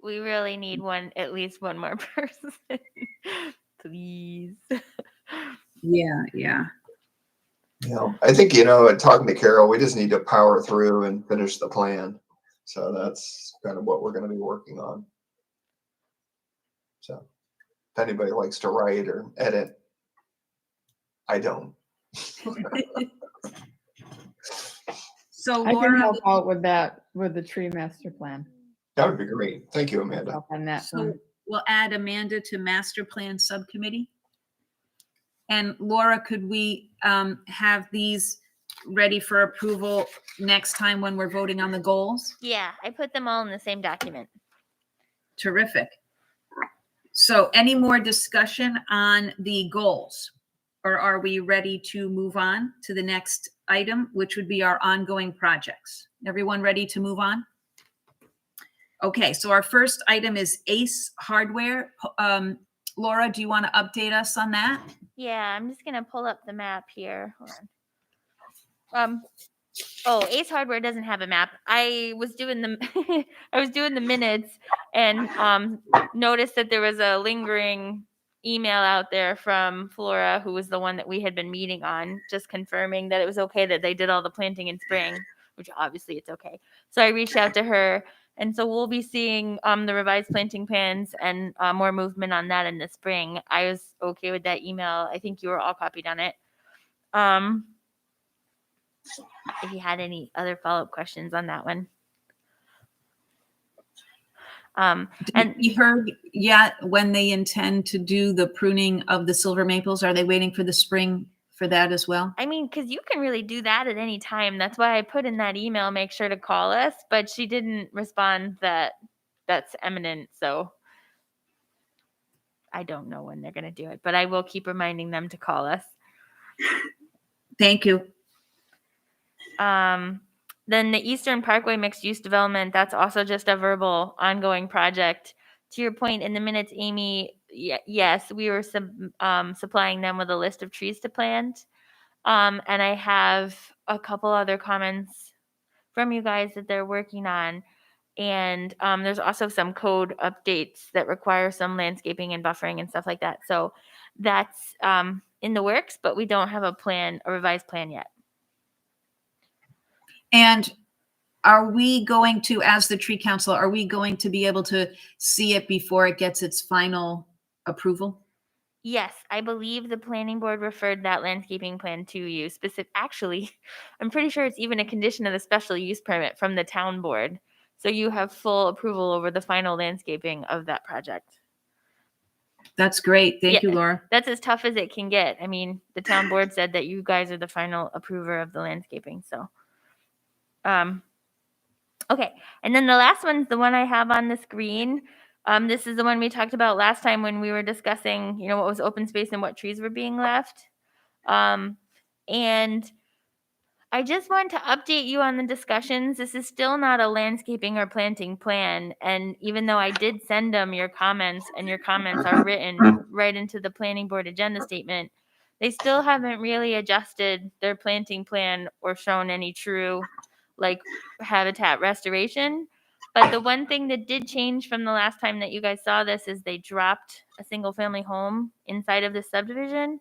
We really need at least one more person. Please. Yeah. I think, talking to Carol, we just need to power through and finish the plan. So that's kind of what we're going to be working on. So if anybody likes to write or edit, I don't. So I can Laura, help out with that, with the tree master plan. That would be great. Thank you, Amanda. Help on that so one. we'll add Amanda to master plan subcommittee. And Laura, could we have these ready for approval next time when we're voting on the goals? Yeah, I put them all in the same document. Terrific. So any more discussion on the goals? Or are we ready to move on to the next item, which would be our ongoing projects? Everyone ready to move on? Okay, so our first item is Ace Hardware. Laura, do you want to update us on that? Yeah, I'm just gonna pull up the map here. Hold on. Ace Hardware doesn't have a map. I was doing the minutes and noticed that there was a lingering email out there from Flora, who was the one that we had been meeting on, just confirming that it was okay that they did all the planting in spring, which obviously it's okay. So I reached out to her, and so we'll be seeing the revised planting plans and more movement on that in the spring. I was okay with that email. I think you were all copied on it. If you had any other follow-up questions on that one. And you heard yet when they intend to do the pruning of the silver maples? Are they waiting for the spring for that as well? I mean, because you can really do that at any time. That's why I put in that email, make sure to call us, but she didn't respond that that's imminent. So I don't know when they're going to do it, but I will keep reminding them to call us. Thank you. Then the Eastern Parkway mixed use development, that's also just a verbal ongoing project. To your point in the minutes, Amy, yes, we were supplying them with a list of trees to plant. And I have a couple other comments from you guys that they're working on. And there's also some code updates that require some landscaping and buffering and stuff like that. So that's in the works, but we don't have a revised plan yet. And are we going to, as the tree council, are we going to be able to see it before it gets its final approval? Yes, I believe the planning board referred that landscaping plan to you. Actually, I'm pretty sure it's even a condition of the special use permit from the town board. So you have full approval over the final landscaping of that project. That's great. Thank you, Laura. That's as tough as it can get. I mean, the town board said that you guys are the final approver of the landscaping. So, okay. And then the last one's the one I have on the screen. This is the one we talked about last time when we were discussing, what was open space and what trees were being left. And I just want to update you on the discussions. This is still not a landscaping or planting plan. And even though I did send them your comments and your comments are written right into the planning board agenda statement, they still haven't really adjusted their planting plan or shown any true like habitat restoration. But the one thing that did change from the last time that you guys saw this is they dropped a single family home inside of the subdivision.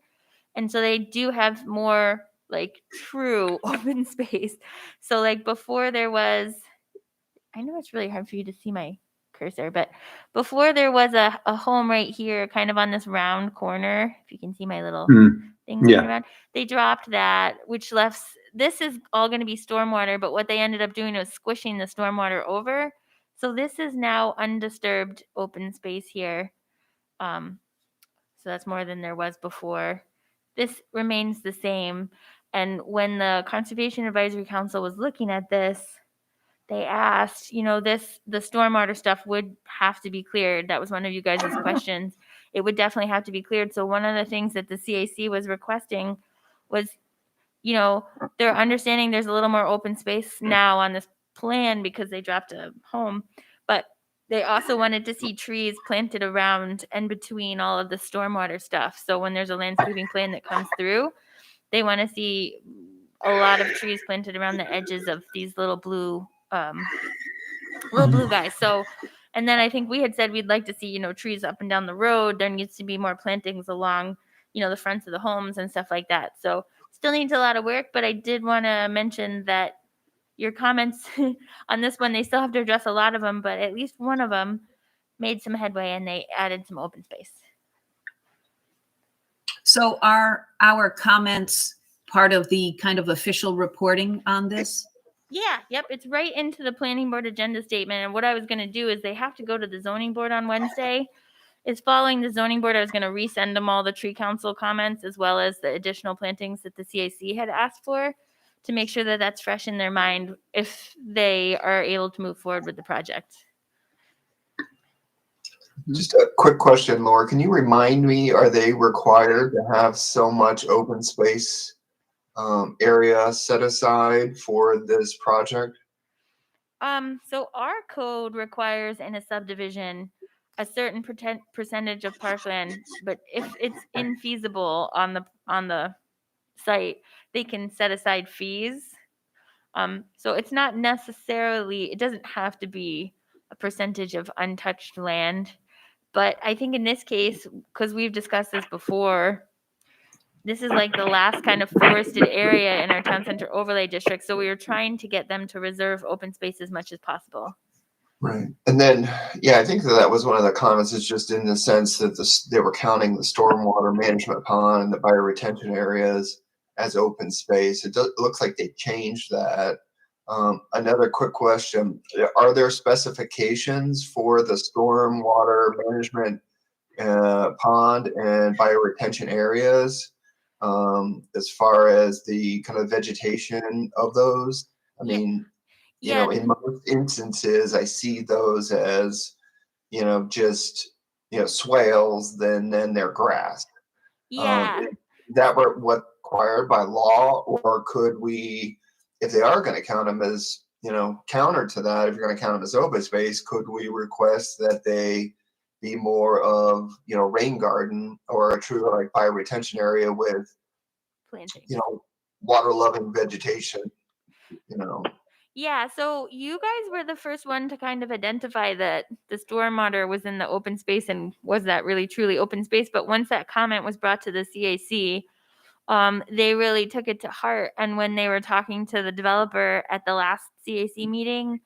And so they do have more like true open space. So like before there was, I know it's really hard for you to see my cursor, but before there was a home right here, kind of on this round corner, if you can see my little thing going Yeah. around, they dropped that, which left, this is all going to be stormwater, but what they ended up doing was squishing the stormwater over. So this is now undisturbed open space here. So that's more than there was before. This remains the same. And when the Conservation Advisory Council was looking at this, they asked, the stormwater stuff would have to be cleared. That was one of you guys' questions. It would definitely have to be cleared. So one of the things that the CAC was requesting was, they're understanding there's a little more open space now on this plan because they dropped a home, but they also wanted to see trees planted around and between all of the stormwater stuff. So when there's a landscaping plan that comes through, they want to see a lot of trees planted around the edges of these little blue guys. So, and then I think we had said we'd like to see, trees up and down the road. There needs to be more plantings along, the fronts of the homes and stuff like that. So still needs a lot of work, but I did want to mention that your comments on this one, they still have to address a lot of them, but at least one of them made some headway and they added some open space. So are our comments part of the kind of official reporting on this? Yeah, yep. It's right into the planning board agenda statement. And what I was going to do is they have to go to the zoning board on Wednesday. It's following the zoning board. I was going to resend them all the tree council comments as well as the additional plantings that the CAC had asked for to make sure that that's fresh in their mind if they are able to move forward with the project. Just a quick question, Laura. Can you remind me, are they required to have so much open space area set aside for this project? So our code requires in a subdivision a certain percentage of parkland, but if it's infeasible on the site, they can set aside fees. So it's not necessarily, it doesn't have to be a percentage of untouched land. But I think in this case, because we've discussed this before, this is like the last kind of forested area in our town center overlay district. So we were trying to get them to reserve open space as much as possible. Right. And then, yeah, I think that was one of the comments, is just in the sense that they were counting the stormwater management pond and the bioretention areas as open space. It looks like they changed that. Another quick question. Are there specifications for the stormwater management pond and bioretention areas as far as the kind of vegetation of those? I mean, in most instances, I see those as, just, swales, then they're grass. Yeah. Is that what required by law, or could we, if they are going to count them as, counter to that, if you're going to count them as open space, could we request that they be more of, rain garden or a true like bioretention area with, Planting. water loving vegetation, Yeah, so you guys were the first one to kind of identify that the stormwater was in the open space and was that really truly open space. But once that comment was brought to the CAC, they really took it to heart. And when they were talking to the developer at the last CAC meeting,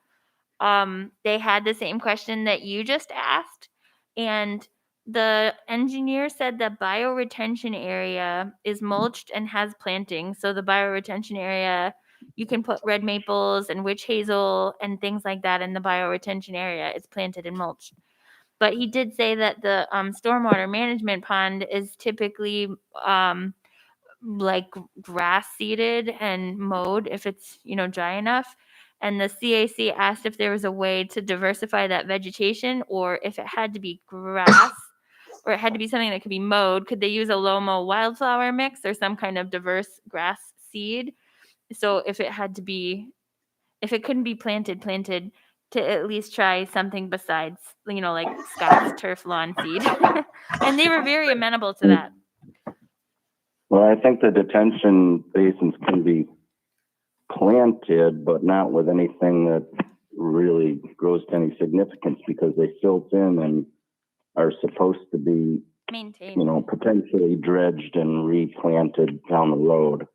they had the same question that you just asked. And the engineer said the bioretention area is mulched and has planting. So the bioretention area, you can put red maples and witch hazel and things like that in the bioretention area. It's planted and mulched. But he did say that the stormwater management pond is typically like grass seeded and mowed if it's, dry enough. And the CAC asked if there was a way to diversify that vegetation, or if it had to be grass or it had to be something that could be mowed. Could they use a low mow wildflower mix or some kind of diverse grass seed? So if it had to be, if it couldn't be planted, to at least try something besides, like Scott's turf lawn seed. And they were very amenable to that. Well, I think the detention basins can be planted, but not with anything that really grows to any significance, because they silt in and are supposed to be, Maintained. potentially dredged and replanted down the road.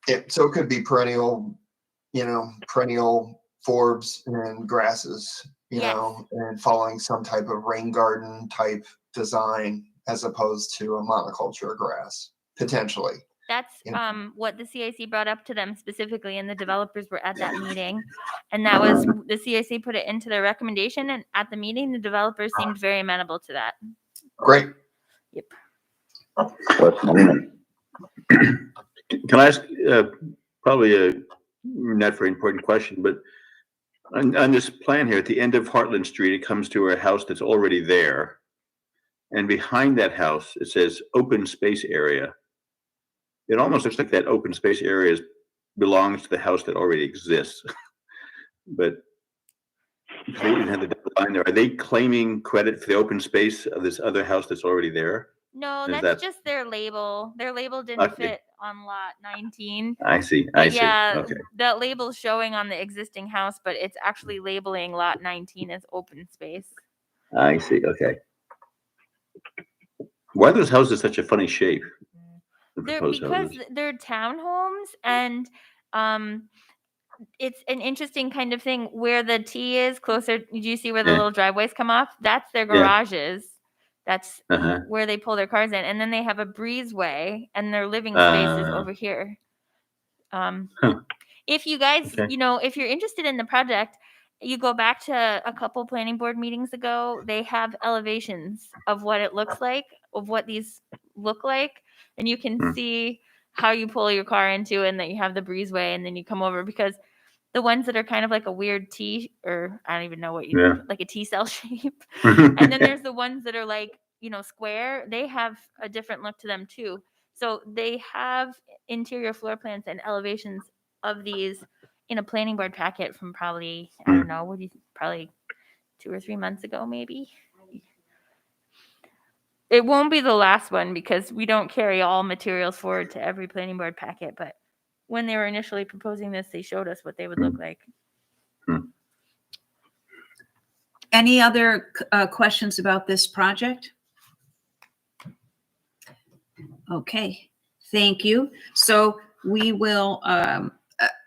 Yeah, so it could be perennial forbs and grasses, Yes. and following some type of rain garden type design as opposed to a monoculture grass, potentially. That's Yeah. what the CIC brought up to them specifically, and the developers were at that meeting. And that was, the CIC put it into their recommendation, and at the meeting, the developers seemed very amenable to that. Great. Yep. West Mountain. Can I ask probably a not very important question, but on this plan here, at the end of Heartland Street, it comes to a house that's already there. And behind that house, it says open space area. It almost looks like that open space area belongs to the house that already exists. But they didn't have the double line there. Are they claiming credit for the open space of this other house that's already there? No, Is that's that- just their label. Their label didn't Okay. fit on lot 19. I see. Yeah, Okay. that label's showing on the existing house, but it's actually labeling lot 19 as open space. I see. Okay. Why are those houses such a funny shape? The They're proposed because houses. they're townhomes, and it's an interesting kind of thing where the T is closer. Do you see where the Yeah. little driveways come off? That's their Yeah. garages. That's Uh-huh. where they pull their cars in, and then they have a breezeway, and their living space is over here. Huh. If you guys, Okay. if you're interested in the project, you go back to a couple planning board meetings ago. They have elevations of what it looks like, of what these look like, and you can Hmm. see how you pull your car into, and that you have the breezeway, and then you come over, because the ones that are kind of like a weird T, or I don't even know what you Yeah. like, a T cell shape. And then there's the ones that are like, square. They have a different look to them too. So they have interior floor plans and elevations of these in a planning board packet from probably, I don't know, probably 2 or 3 months ago, maybe. It won't be the last one, because we don't carry all materials forward to every planning board packet, but when they were initially proposing this, they showed us what they would look like. Any other questions about this project? Okay, thank you. So we will,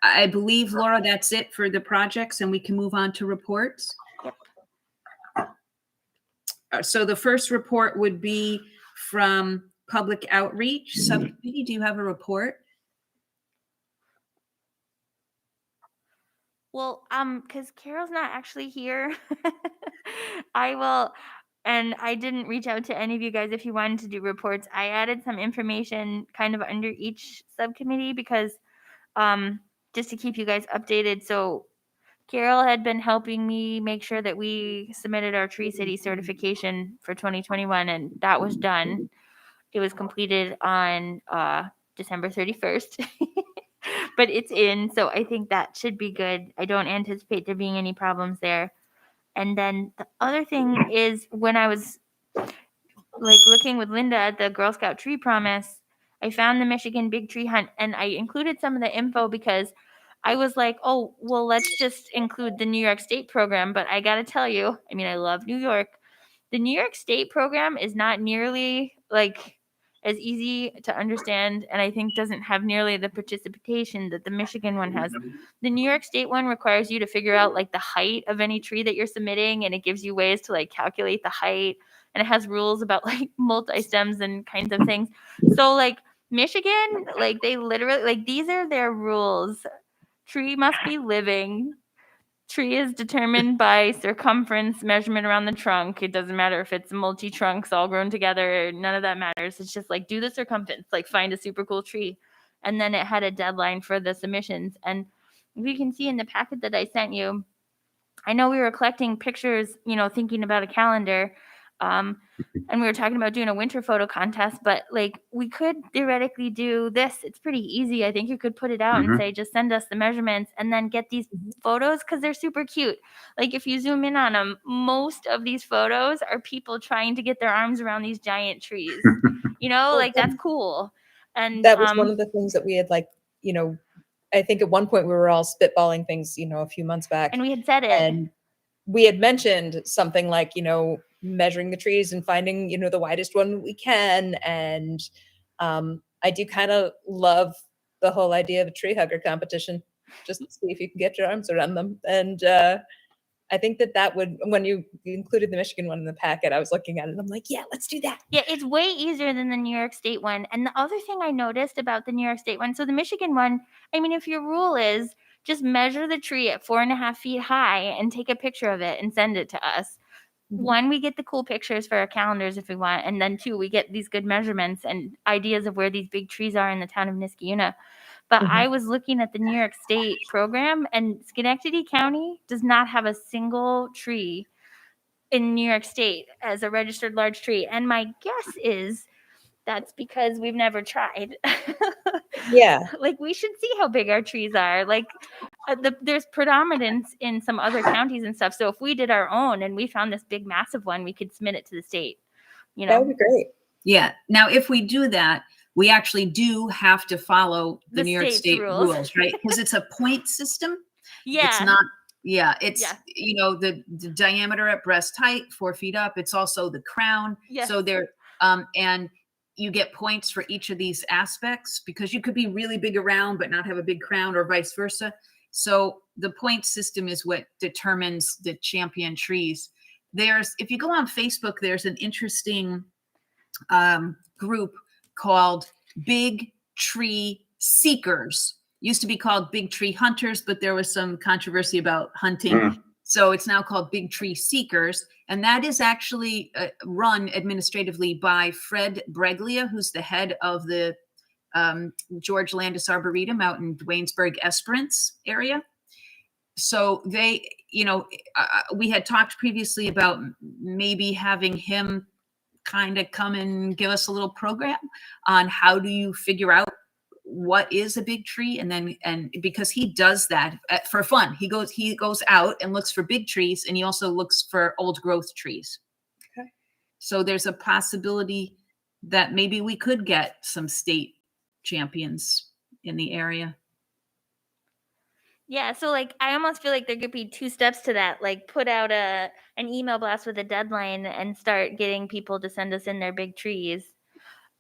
I believe, Laura, that's it for the projects, and we can move on to reports. So the first report would be from Public Outreach Subcommittee. Do you have a report? Well, because Carol's not actually here, I will, and I didn't reach out to any of you guys if you wanted to do reports. I added some information kind of under each subcommittee, because just to keep you guys updated. So Carol had been helping me make sure that we submitted our Tree City certification for 2021, and that was done. It was completed on December 31st. But it's in, so I think that should be good. I don't anticipate there being any problems there. And then the other thing is, when I was looking with Linda at the Girl Scout Tree Promise, I found the Michigan Big Tree Hunt, and I included some of the info because I was like, oh, well, let's just include the New York State program. But I got to tell you, I love New York. The New York State program is not nearly as easy to understand, and I think doesn't have nearly the participation that the Michigan one has. The New York State one requires you to figure out the height of any tree that you're submitting, and it gives you ways to calculate the height, and it has rules about multi-stems and kinds of things. So Michigan, they literally these are their rules. Tree must be living. Tree is determined by circumference measurement around the trunk. It doesn't matter if it's multi-trunks all grown together. None of that matters. It's just do the circumference, find a super cool tree. And then it had a deadline for the submissions. And we can see in the packet that I sent you, I know we were collecting pictures, thinking about a calendar. And we were talking about doing a winter photo contest, but like we could theoretically do this. It's pretty easy. I think you could put it out and Mhm. say, just send us the measurements and then get these photos because they're super cute. Like if you zoom in on them, most of these photos are people trying to get their arms around these giant trees. You know, Well, like that's cool. And that was one of the things that we had I think at one point we were all spitballing things, a few months back. and we had said it. And we had mentioned something like, measuring the trees and finding, the widest one we can. And I do kind of love the whole idea of a tree hugger competition. Just see if you can get your arms around them. And I think that would, when you included the Michigan one in the packet, I was looking at it and I'm like, yeah, let's do that. Yeah, it's way easier than the New York State one. And the other thing I noticed about the New York State one, so the Michigan one, I mean, if your rule is just measure the tree at 4.5 feet high and take a picture of it and send it to us. One, we get the cool pictures for our calendars if we want. And then two, we get these good measurements and ideas of where these big trees are in the town of Niskayuna. But I was looking at the New York State program, and Schenectady County does not have a single tree in New York State as a registered large tree. And my guess is that's because we've never tried. Yeah. Like we should see how big our trees are. Like there's predominance in some other counties and stuff. So if we did our own and we found this big massive one, we could submit it to the state. You know, That would be great. Yeah. Now, if we do that, we actually do have to follow the The New York state's State rules. rules, right? Because it's a point system. yeah. It's not, yeah, it's, Yeah. the diameter at breast height, 4 feet up. It's also the crown. Yes. So there, and you get points for each of these aspects because you could be really big around, but not have a big crown or vice versa. So the point system is what determines the champion trees. If you go on Facebook, there's an interesting group called Big Tree Seekers. Used to be called Big Tree Hunters, but there was some controversy about hunting. So it's now called Big Tree Seekers. And that is actually run administratively by Fred Breglia, who's the head of the George Landis Arboretum out in Waynesburg, Esperance area. So they, we had talked previously about maybe having him kind of come and give us a little program on how do you figure out what is a big tree, and because he does that for fun, he goes out and looks for big trees, and he also looks for old growth trees. Okay. So there's a possibility that maybe we could get some state champions in the area. Yeah, so like I almost feel like there could be two steps to that. Like put out an email blast with a deadline and start getting people to send us in their big trees.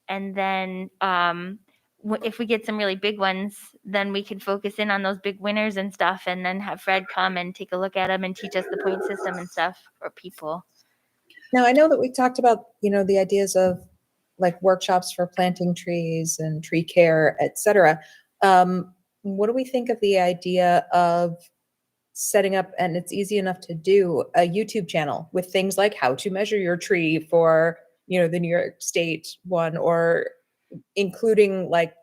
And then if we get some really big ones, then we can focus in on those big winners and stuff, and then have Fred come and take a look at them and teach us the point system and stuff for people. Now, I know that we talked about, the ideas of like workshops for planting trees and tree care, et cetera. What do we think of the idea of setting up, and it's easy enough to do, a YouTube channel with things like how to measure your tree for, the New York State one, or including like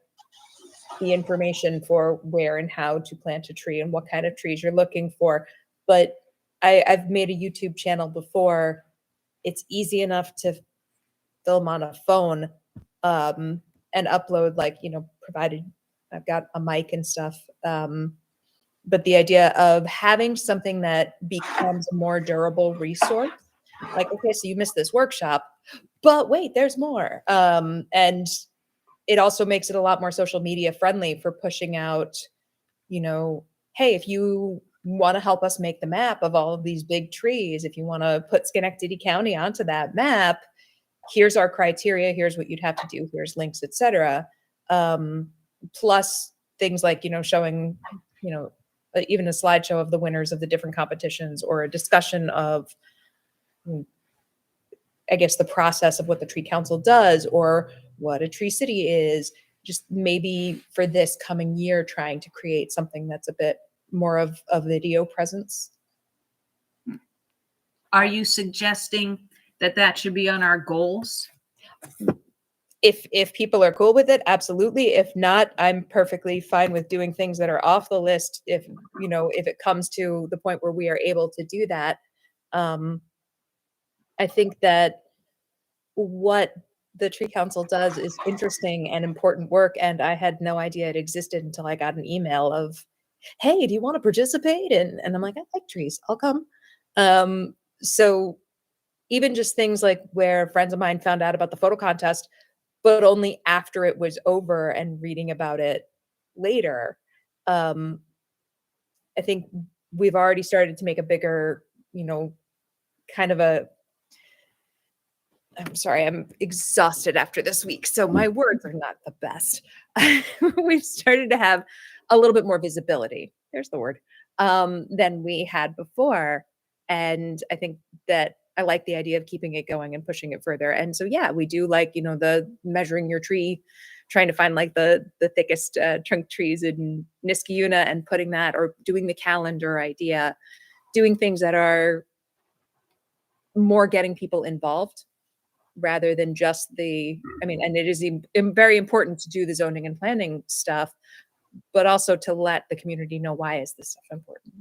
the information for where and how to plant a tree and what kind of trees you're looking for. But I've made a YouTube channel before. It's easy enough to film on a phone and upload, provided I've got a mic and stuff. But the idea of having something that becomes a more durable resource, like, okay, so you missed this workshop, but wait, there's more. And it also makes it a lot more social media friendly for pushing out, hey, if you want to help us make the map of all of these big trees, if you want to put Schenectady County onto that map, here's our criteria, here's what you'd have to do, here's links, etc. Plus things like, showing, even a slideshow of the winners of the different competitions, or a discussion of, I guess, the process of what the Tree Council does, or what a Tree City is. Just maybe for this coming year, trying to create something that's a bit more of a video presence. Are you suggesting that should be on our goals? If people are cool with it, absolutely. If not, I'm perfectly fine with doing things that are off the list. If it comes to the point where we are able to do that. I think that what the Tree Council does is interesting and important work, and I had no idea it existed until I got an email of, "Hey, do you want to participate?" And I'm like, "I like trees. I'll come." So even just things like where friends of mine found out about the photo contest, but only after it was over and reading about it later. I think we've already started to make a bigger, kind of I'm sorry, I'm exhausted after this week, so my words are not the best. We've started to have a little bit more visibility, there's the word, than we had before. And I think that I like the idea of keeping it going and pushing it further. And so, yeah, we do like, the measuring your tree, trying to find like the thickest trunk trees in Niskayuna and putting that, or doing the calendar idea, doing things that are more getting people involved rather than just and it is very important to do the zoning and planning stuff, but also to let the community know, why is this stuff important?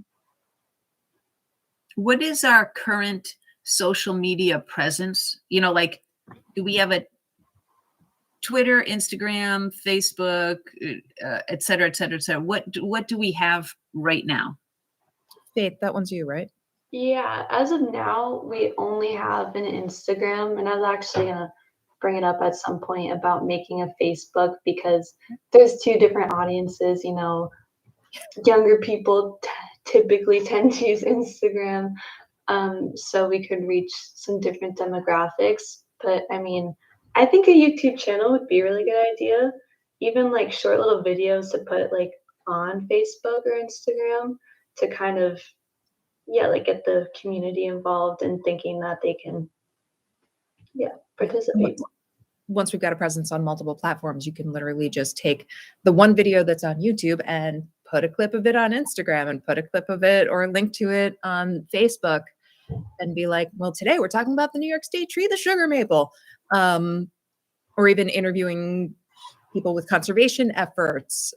What is our current social media presence? Like, do we have a Twitter, Instagram, Facebook, et cetera, et cetera, et cetera? What do we have right now? Faith, that one's you, right? Yeah, as of now, we only have an Instagram, and I was actually gonna bring it up at some point about making a Facebook, because there's two different audiences. Younger people typically tend to use Instagram, so we could reach some different demographics. But I think a YouTube channel would be a really good idea. Even like short little videos to put like on Facebook or Instagram to kind of like get the community involved and thinking that they can participate. Once we've got a presence on multiple platforms, you can literally just take the one video that's on YouTube and put a clip of it on Instagram and put a clip of it or a link to it on Facebook and be like, well, today we're talking about the New York State tree, the sugar maple, or even interviewing people with conservation efforts,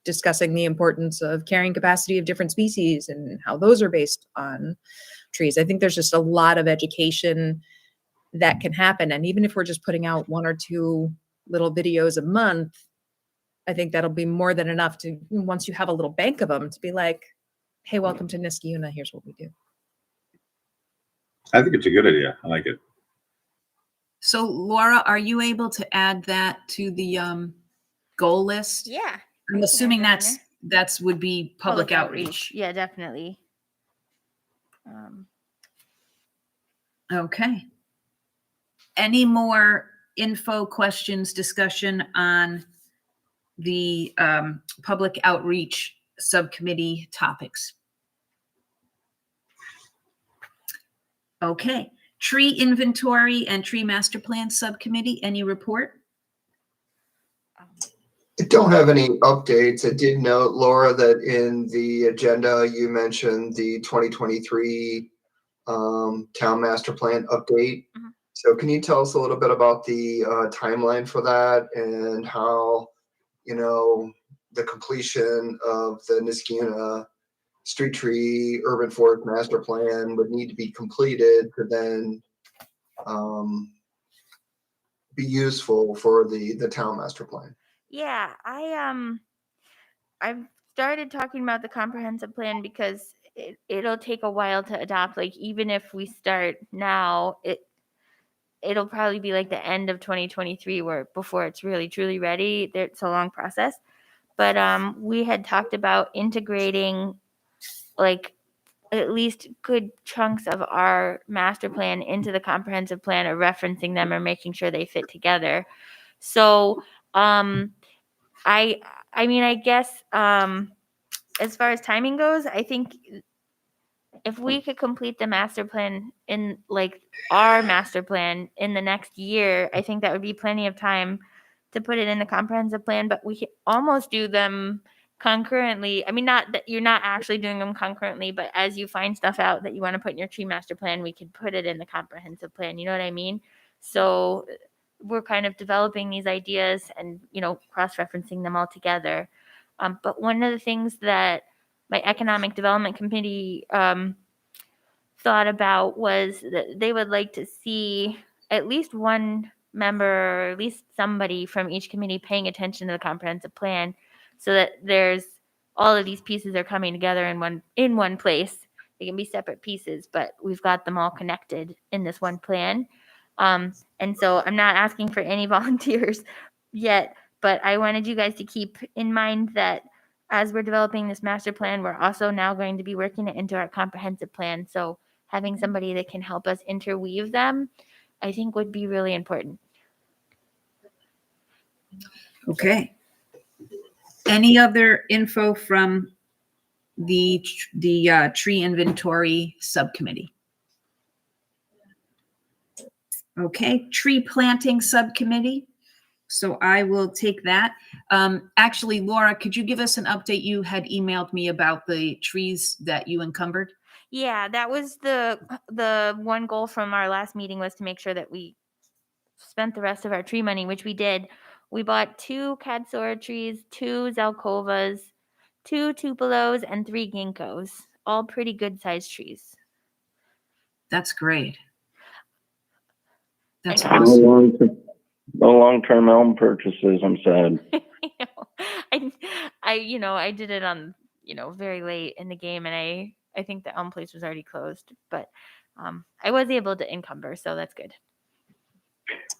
discussing the importance of carrying capacity of different species and how those are based on trees. I think there's just a lot of education that can happen. And even if we're just putting out 1 or 2 little videos a month, I think that'll be more than enough to, once you have a little bank of them, to be like, hey, welcome to Niskayuna. Here's what we do. I think it's a good idea. I like it. So Laura, are you able to add that to the goal list? Yeah. I'm assuming that's would be public outreach. Yeah, definitely. Okay. Any more info, questions, discussion on the public outreach subcommittee topics? Okay. Tree inventory and tree master plan subcommittee, any report? I don't have any updates. I did note, Laura, that in the agenda you mentioned the 2023 town master plan update. Mhm. So can you tell us a little bit about the timeline for that and how, the completion of the Niskayuna street tree urban forest master plan would need to be completed to then be useful for the town master plan? Yeah, I've started talking about the comprehensive plan because it'll take a while to adopt. Like, even if we start now, it'll probably be like the end of 2023 before it's really truly ready. It's a long process. But we had talked about integrating like at least good chunks of our master plan into the comprehensive plan, or referencing them or making sure they fit together. So I guess as far as timing goes, I think if we could complete the master plan in like our master plan in the next year, I think that would be plenty of time to put it in the comprehensive plan. But we can almost do them concurrently. I mean, not that you're not actually doing them concurrently, but as you find stuff out that you want to put in your tree master plan, we could put it in the comprehensive plan. You know what I mean? So we're kind of developing these ideas and, cross-referencing them all together. But one of the things that my economic development committee thought about was that they would like to see at least one member, or at least somebody from each committee paying attention to the comprehensive plan, so that there's all of these pieces are coming together in one place. They can be separate pieces, but we've got them all connected in this one plan. And so I'm not asking for any volunteers yet, but I wanted you guys to keep in mind that as we're developing this master plan, we're also now going to be working it into our comprehensive plan. So having somebody that can help us interweave them, I think would be really important. Okay. Any other info from the tree inventory subcommittee? Okay, tree planting subcommittee. So I will take that. Actually, Laura, could you give us an update? You had emailed me about the trees that you encumbered. Yeah, that was the one goal from our last meeting, was to make sure that we spent the rest of our tree money, which we did. We bought 2 Cadsora trees, 2 Zelkovas, 2 Tupelos, and 3 Ginkgos. All pretty good sized trees. That's great. That's And- awesome. No long-term elm purchases, I'm sad. I did it on, very late in the game, and I think the elm place was already closed, but I was able to encumber, so that's good.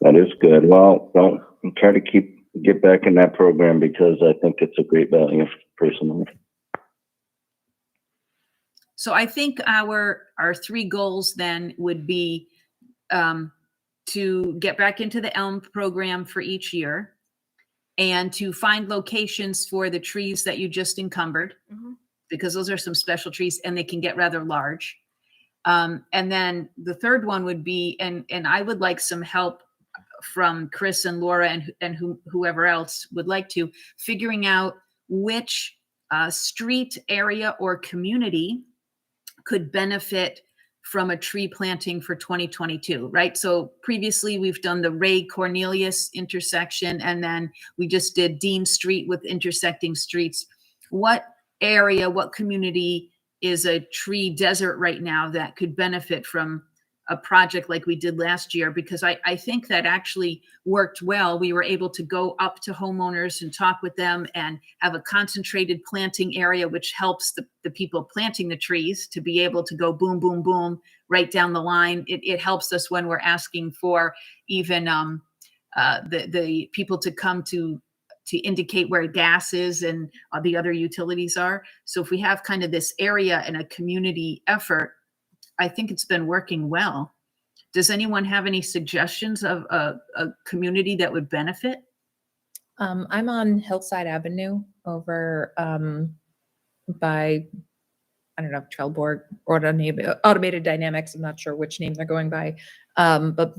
That is good. Well, don't try to get back in that program, because I think it's a great value personally. So I think our 3 goals then would be to get back into the elm program for each year, and to find locations for the trees that you just encumbered, because those are some special trees and they can get rather large. And then the third one would be, and I would like some help from Chris and Laura and whoever else would like to, figuring out which street area or community could benefit from a tree planting for 2022, right? So previously we've done the Ray Cornelius intersection, and then we just did Dean Street with intersecting streets. What area, what community is a tree desert right now that could benefit from a project like we did last year? Because I think that actually worked well. We were able to go up to homeowners and talk with them and have a concentrated planting area, which helps the people planting the trees to be able to go boom, boom, boom, right down the line. It helps us when we're asking for even the people to come to indicate where gas is and the other utilities are. So if we have kind of this area and a community effort, I think it's been working well. Does anyone have any suggestions of a community that would benefit? I'm on Hillside Avenue over by, I don't know, Trelleborg or Automated Dynamics. I'm not sure which name they're going by, but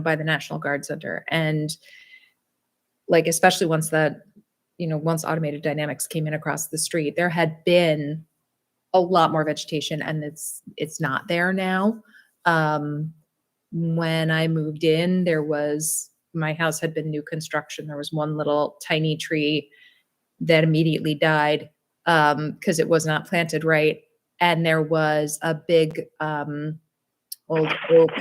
by the National Guard Center. And like, especially once Automated Dynamics came in across the street, there had been a lot more vegetation, and it's not there now. When I moved in, my house had been new construction. There was one little tiny tree that immediately died because it was not planted right. And there was a big old oak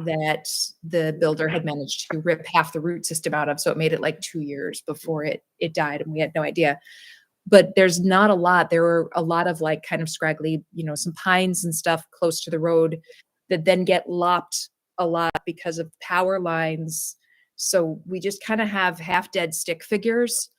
that the builder had managed to rip half the root system out of. So it made it like 2 years before it died, and we had no idea. But there's not a lot. There were a lot of like kind of scraggly, some pines and stuff close to the road that then get lopped a lot because of power lines. So we just kind of have half dead stick figures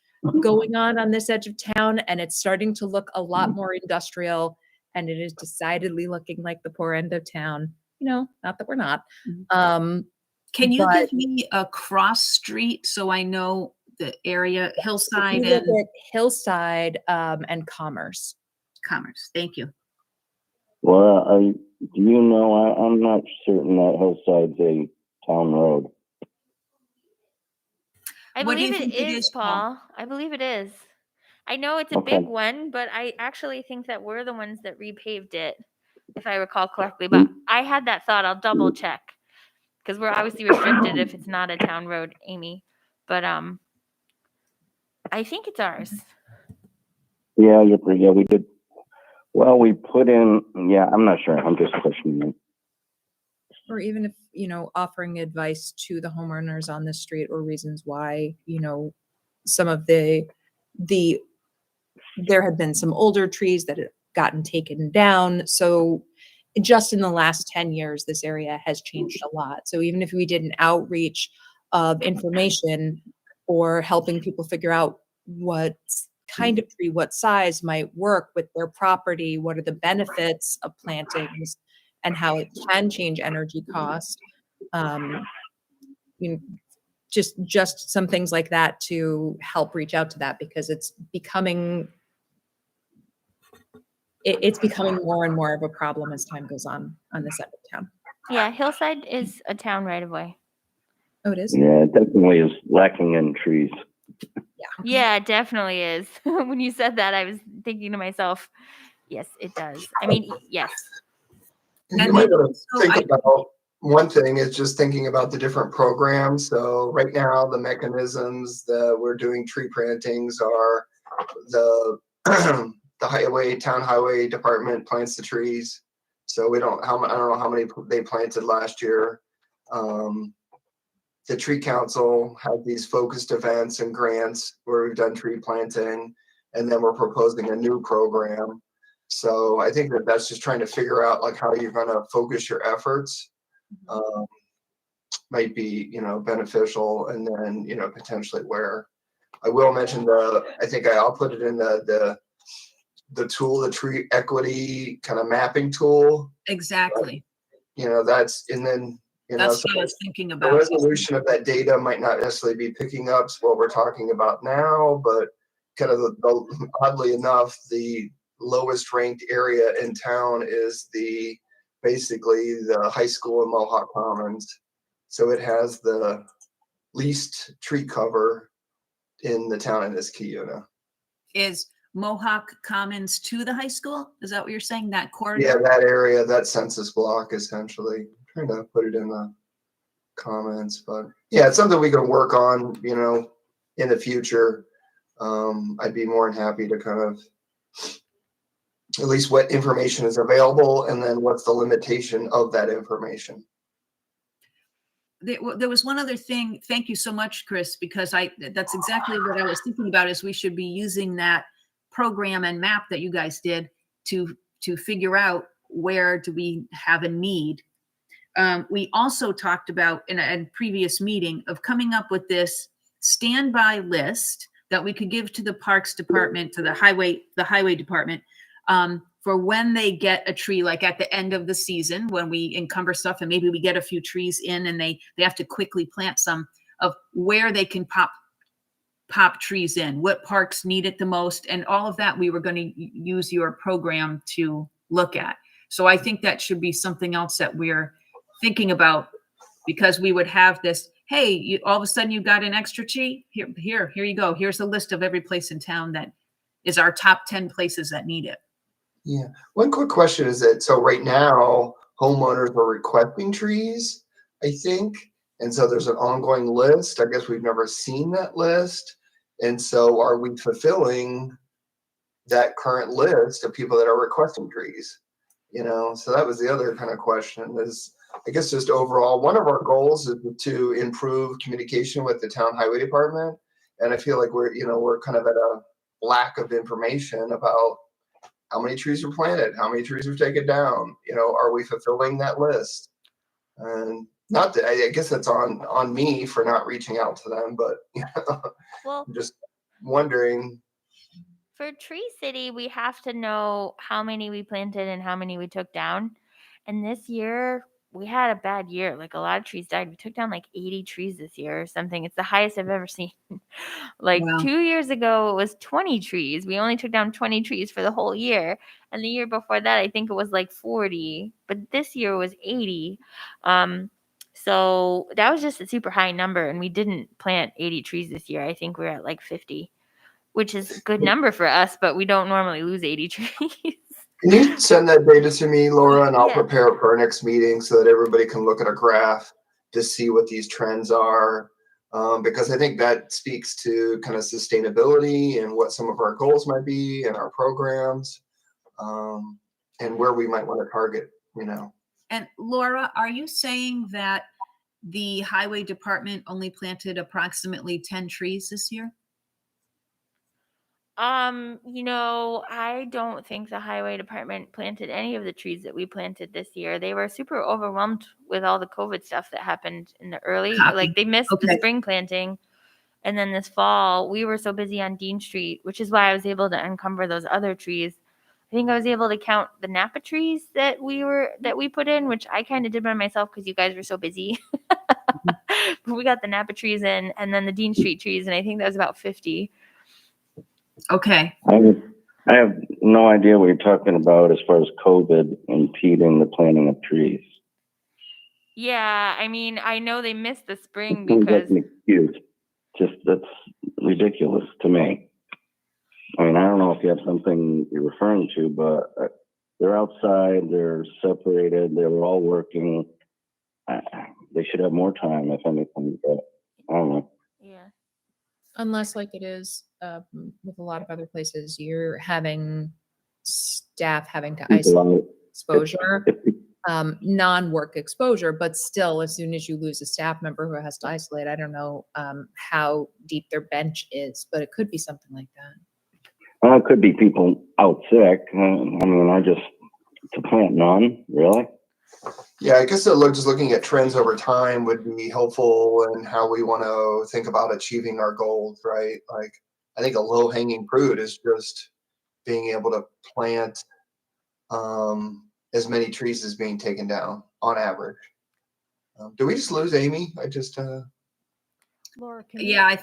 going on this edge of town, and it's starting to look a lot more industrial, and it is decidedly looking like the poor end of town. Not that we're not. Can you give me a cross street so I know the area? Hillside and Hillside and Commerce. Commerce. Thank you. Well, I'm not certain that Hillside's a town road. I What do you believe it think it is, is, Paul. I believe it is. I know it's a Okay. big one, but I actually think that we're the ones that repaved it, if I recall correctly. But I had that thought. I'll double check, because we're obviously restricted if it's not a town road, Amy. But I think it's ours. Yeah, we did. Well, we put in. Yeah, I'm not sure. I'm just questioning it. Or even if, offering advice to the homeowners on the street or reasons why, some of the there have been some older trees that have gotten taken down. So just in the last 10 years, this area has changed a lot. So even if we did an outreach of information or helping people figure out what kind of tree, what size might work with their property, what are the benefits of plantings and how it can change energy cost. You know, just some things like that to help reach out to that, because it's becoming more and more of a problem as time goes on this end of town. Yeah, Hillside is a town right away. Oh, it is? Yeah, it definitely is lacking in trees. Yeah, it definitely is. When you said that, I was thinking to myself, yes, it does. I mean, yes. You And might then want to also, think about one thing is just thinking about the different programs. So right now, the mechanisms that we're doing tree plantings are the the town highway department plants the trees. So I don't know how many they planted last year. The tree council had these focused events and grants where we've done tree planting, and then we're proposing a new program. So I think that's just trying to figure out like how you're going to focus your efforts. Might be beneficial, and then potentially where. I will mention I think I'll put it in the tool, the tree equity kind of mapping tool. exactly. That's, and then That's so what I was thinking the about. resolution of that data might not necessarily be picking up what we're talking about now, but kind of oddly enough, the lowest ranked area in town is basically the high school in Mohawk Commons. So it has the least tree cover in the town in this Keuna. Is Mohawk Commons to the high school? Is that what you're saying? That Yeah, corridor? that area, that census block, essentially. I'm trying to put it in the comments, but yeah, it's something we can work on, in the future. I'd be more than happy to kind of at least what information is available, and then what's the limitation of that information. There was one other thing. Thank you so much, Chris, because that's exactly what I was thinking about, is we should be using that program and map that you guys did to figure out where do we have a need. We also talked about in a previous meeting of coming up with this standby list that we could give to the Parks Department, to the highway department, for when they get a tree, like at the end of the season when we encumber stuff and maybe we get a few trees in and they have to quickly plant some, of where they can pop trees in, what parks need it the most, and all of that we were going to use your program to look at. So I think that should be something else that we're thinking about, because we would have this, hey, all of a sudden you got an extra tree, here you go. Here's a list of every place in town that is our top 10 places that need it. Yeah. One quick question is that, so right now homeowners are requesting trees, I think. And so there's an ongoing list. I guess we've never seen that list. And so are we fulfilling that current list of people that are requesting trees? So that was the other kind of question is, I guess just overall, one of our goals is to improve communication with the town highway department. And I feel like we're kind of at a lack of information about how many trees were planted, how many trees were taken down, are we fulfilling that list? And not that, I guess that's on me for not reaching out to them, but Well, I'm just wondering. for Tree City, we have to know how many we planted and how many we took down. And this year, we had a bad year. Like, a lot of trees died. We took down like 80 trees this year or something. It's the highest I've ever seen. Like, Wow. 2 years ago, it was 20 trees. We only took down 20 trees for the whole year. And the year before that, I think it was like 40. But this year was 80. So that was just a super high number. And we didn't plant 80 trees this year. I think we're at like 50. Which is a good number for us, but we don't normally lose 80 trees. Can you send that data to me, Laura, and I'll Yeah. prepare it for our next meeting so that everybody can look at a graph to see what these trends are. Because I think that speaks to kind of sustainability and what some of our goals might be and our programs, and where we might want to target, And Laura, are you saying that the highway department only planted approximately 10 trees this year? I don't think the highway department planted any of the trees that we planted this year. They were super overwhelmed with all the COVID stuff that happened in the early, Copy. like they missed the Okay. spring planting. And then this fall, we were so busy on Dean Street, which is why I was able to encumber those other trees. I think I was able to count the Napa trees that we put in, which I kind of did by myself because you guys were so busy. But we got the Napa trees in, and then the Dean Street trees, and I think that was about 50. Okay. I have no idea what you're talking about as far as COVID impeding the planting of trees. Yeah, I mean, I know they missed the spring Seems like because an excuse. Just that's ridiculous to me. I mean, I don't know if you have something you're referring to, but they're outside, they're separated, they were all working. They should have more time, if anything, but I don't know. yeah. Unless like it is with a lot of other places, you're having staff having to isolate exposure, non-work exposure, but still, as soon as you lose a staff member who has to isolate, I don't know how deep their bench is, but it could be something like that. Well, it could be people out sick. I mean, to plant none, really? Yeah, I guess just looking at trends over time would be helpful in how we want to think about achieving our goals, right? Like, I think a low hanging fruit is just being able to plant as many trees as being taken down on average. Did we just lose Amy? Laura, Yeah, I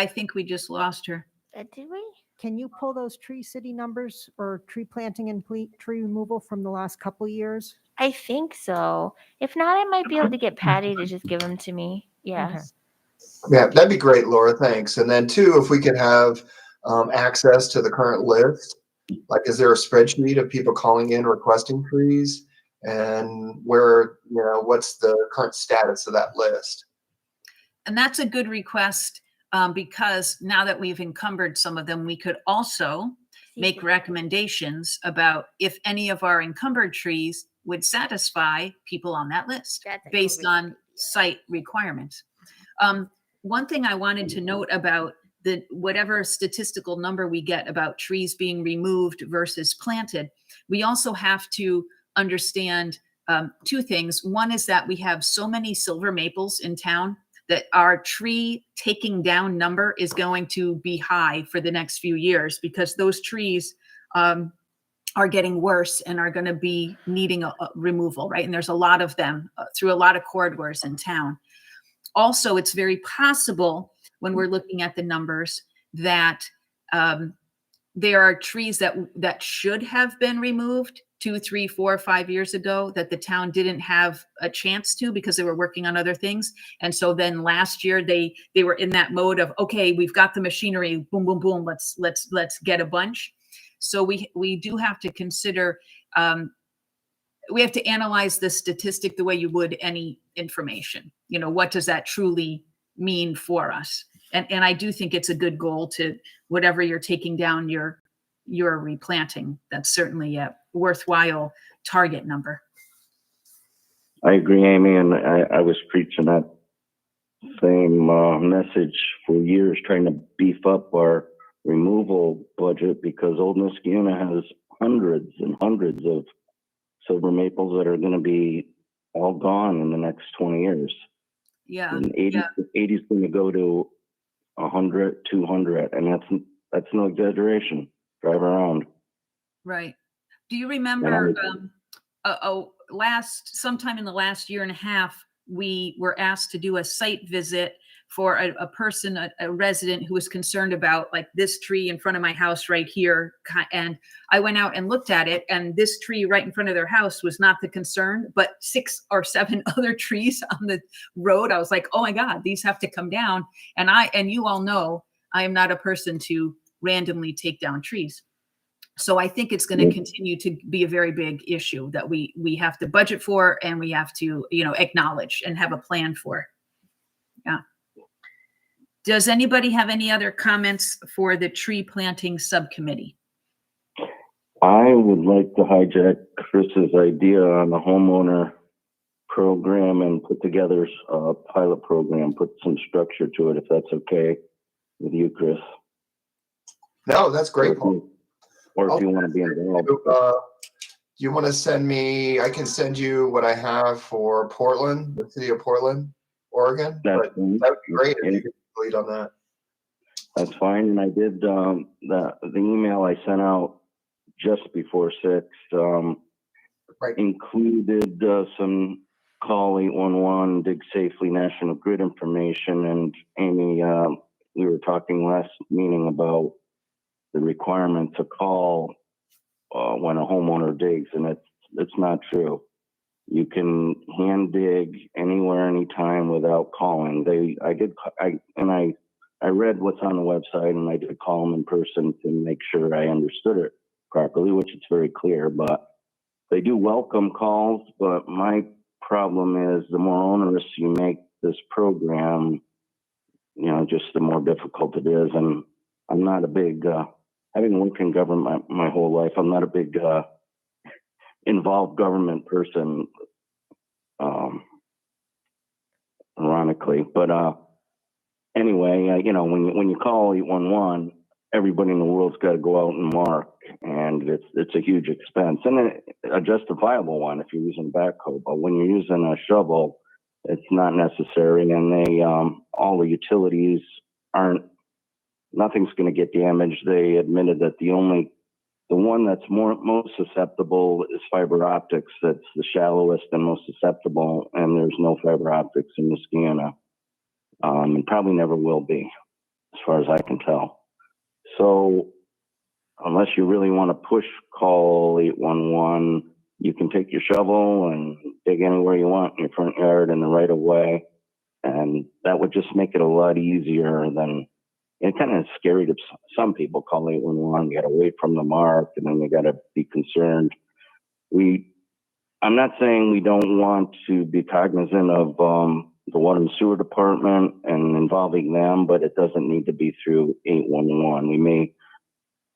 think we just lost her. Did we? can you pull those Tree City numbers or tree planting and tree removal from the last couple years? I think so. If not, I might be able to get Patty to just give them to me. Yes. Yeah, that'd be great, Laura. Thanks. And then two, if we could have access to the current list, like, is there a spreadsheet of people calling in requesting trees, and where, what's the current status of that list? And that's a good request, because now that we've encumbered some of them, we could also make recommendations about if any of our encumbered trees would satisfy people on that list based on site requirements. One thing I wanted to note about whatever statistical number we get about trees being removed versus planted, we also have to understand two things. One is that we have so many silver maples in town that our tree taking down number is going to be high for the next few years, because those trees are getting worse and are going to be needing a removal, right? And there's a lot of them through a lot of corridors in town. Also, it's very possible when we're looking at the numbers that there are trees that should have been removed 2, 3, 4, 5 years ago that the town didn't have a chance to because they were working on other things. And so then last year they were in that mode of, okay, we've got the machinery, boom, boom, boom, let's get a bunch. So we do have to consider, we have to analyze the statistic the way you would any information. What does that truly mean for us? And I do think it's a good goal to, whatever you're taking down, you're replanting. That's certainly a worthwhile target number. I agree, Amy, and I was preaching that same message for years, trying to beef up our removal budget, because Old Niskayuna has hundreds and hundreds of silver maples that are going to be all gone in the next 20 years. Yeah. And 80 is going to go to 100, 200, and that's no exaggeration. Drive around. Right. Do you remember sometime in the last year and a half, we were asked to do a site visit for a person, a resident who was concerned about, like, this tree in front of my house right here. And I went out and looked at it, and this tree right in front of their house was not the concern, but 6 or 7 other trees on the road. I was like, oh my God, these have to come down. And you all know, I am not a person to randomly take down trees. So I think it's going to continue to be a very big issue that we have to budget for, and we have to, acknowledge and have a plan for. Yeah. Does anybody have any other comments for the tree planting subcommittee? I would like to hijack Chris's idea on the homeowner program and put together a pilot program, put some structure to it, if that's okay with you, Chris. No, that's great, Paul. Or if you want to be involved. You want to send me, I can send you what I have for Portland, the city of Portland, Oregon. But that would be great if you could lead on that. That's fine. And I did the email I sent out just before 6 included some call 811, dig safely, National Grid information. And Amy, we were talking last meeting about the requirement to call when a homeowner digs, and it's not true. You can hand dig anywhere, anytime without calling. I read what's on the website, and I did call them in person to make sure I understood it properly, which is very clear. But they do welcome calls. But my problem is the more onerous you make this program, just the more difficult it is. And I'm not a big having worked in government my whole life, I'm not a big involved government person, ironically. But anyway, when you call 811, everybody in the world's got to go out and mark, and it's a huge expense, and a justifiable one if you're using a backhoe. But when you're using a shovel, it's not necessary, and all the utilities nothing's going to get damaged. They admitted that the one that's most susceptible is fiber optics. That's the shallowest and most susceptible, and there's no fiber optics in Muskegon, and probably never will be, as far as I can tell. So unless you really want to push call 811, you can take your shovel and dig anywhere you want in your front yard in the right of way, and that would just make it a lot easier than. It's kind of scary to some people call 811. You got to wait from the mark, and then you got to be concerned. I'm not saying we don't want to be cognizant of the water and sewer department and involving them, but it doesn't need to be through 811. We may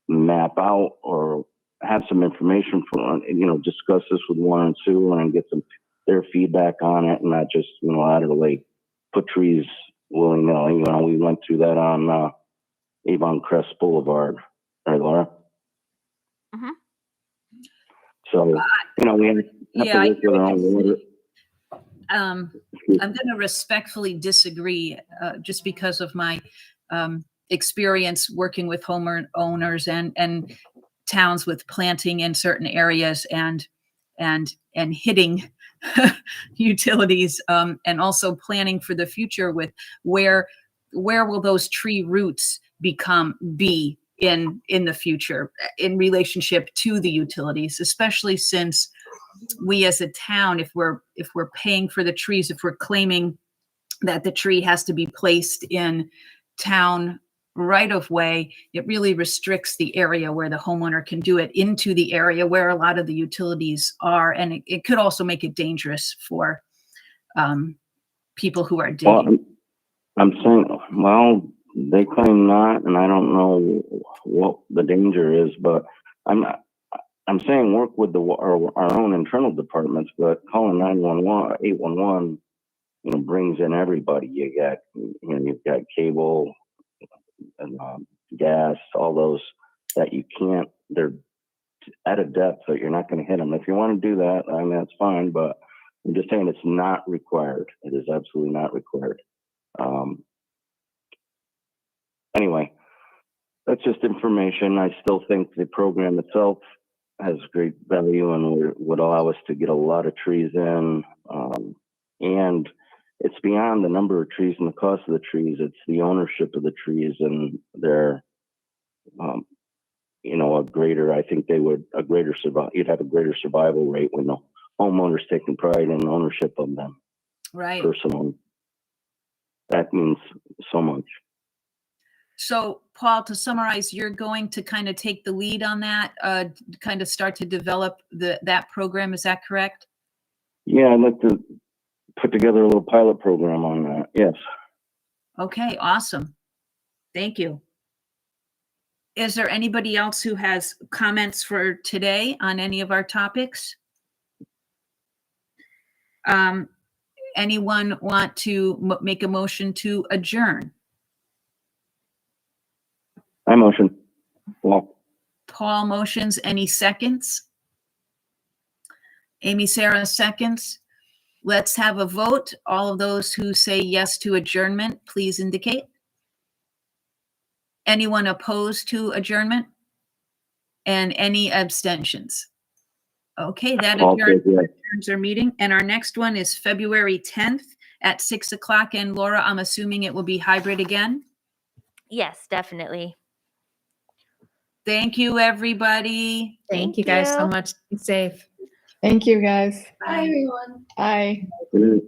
map out or have some information for discuss this with water and sewer and get their feedback on it, and not just out of the way put trees willy-nilly. We went through that on Avon Crest Boulevard, right, Laura? Mhm. So, we have Yeah, to work with our own water. I'm going to respectfully disagree just because of my experience working with homeowners and towns with planting in certain areas and hitting utilities and also planning for the future with where will those tree roots be in the future in relationship to the utilities, especially since we as a town, if we're paying for the trees, if we're claiming that the tree has to be placed in town right of way, it really restricts the area where the homeowner can do it into the area where a lot of the utilities are. And it could also make it dangerous for people who are digging. Well, I'm saying, they claim not, and I don't know what the danger is, but I'm saying work with our own internal departments, but calling 811, brings in everybody. You've got cable and gas, all those that you can't. They're at a depth that you're not going to hit them. If you want to do that, that's fine. But I'm just saying it's not required. It is absolutely not required. Anyway, that's just information. I still think the program itself has great value and would allow us to get a lot of trees in. And it's beyond the number of trees and the cost of the trees. It's the ownership of the trees and their, you'd have a greater survival rate when the homeowner's taking pride in ownership of them. Right. Personally. That means so much. So, Paul, to summarize, you're going to kind of take the lead on that, kind of start to develop that program. Is that correct? Yeah, I'd like to put together a little pilot program on that. Yes. Okay, awesome. Thank you. Is there anybody else who has comments for today on any of our topics? Anyone want to make a motion to adjourn? I motion. Well, Paul motions. Any seconds? Amy Sarah seconds. Let's have a vote. All of those who say yes to adjournment, please indicate. Anyone opposed to adjournment? And any abstentions? Okay, that Paul says yes. adjourns our meeting. And our next one is February 10th at 6 o'clock. And Laura, I'm assuming it will be hybrid again. Yes, definitely. Thank you, everybody. Thank you guys so you. much. Be safe. Thank you, guys. Bye, everyone. Bye. Mm.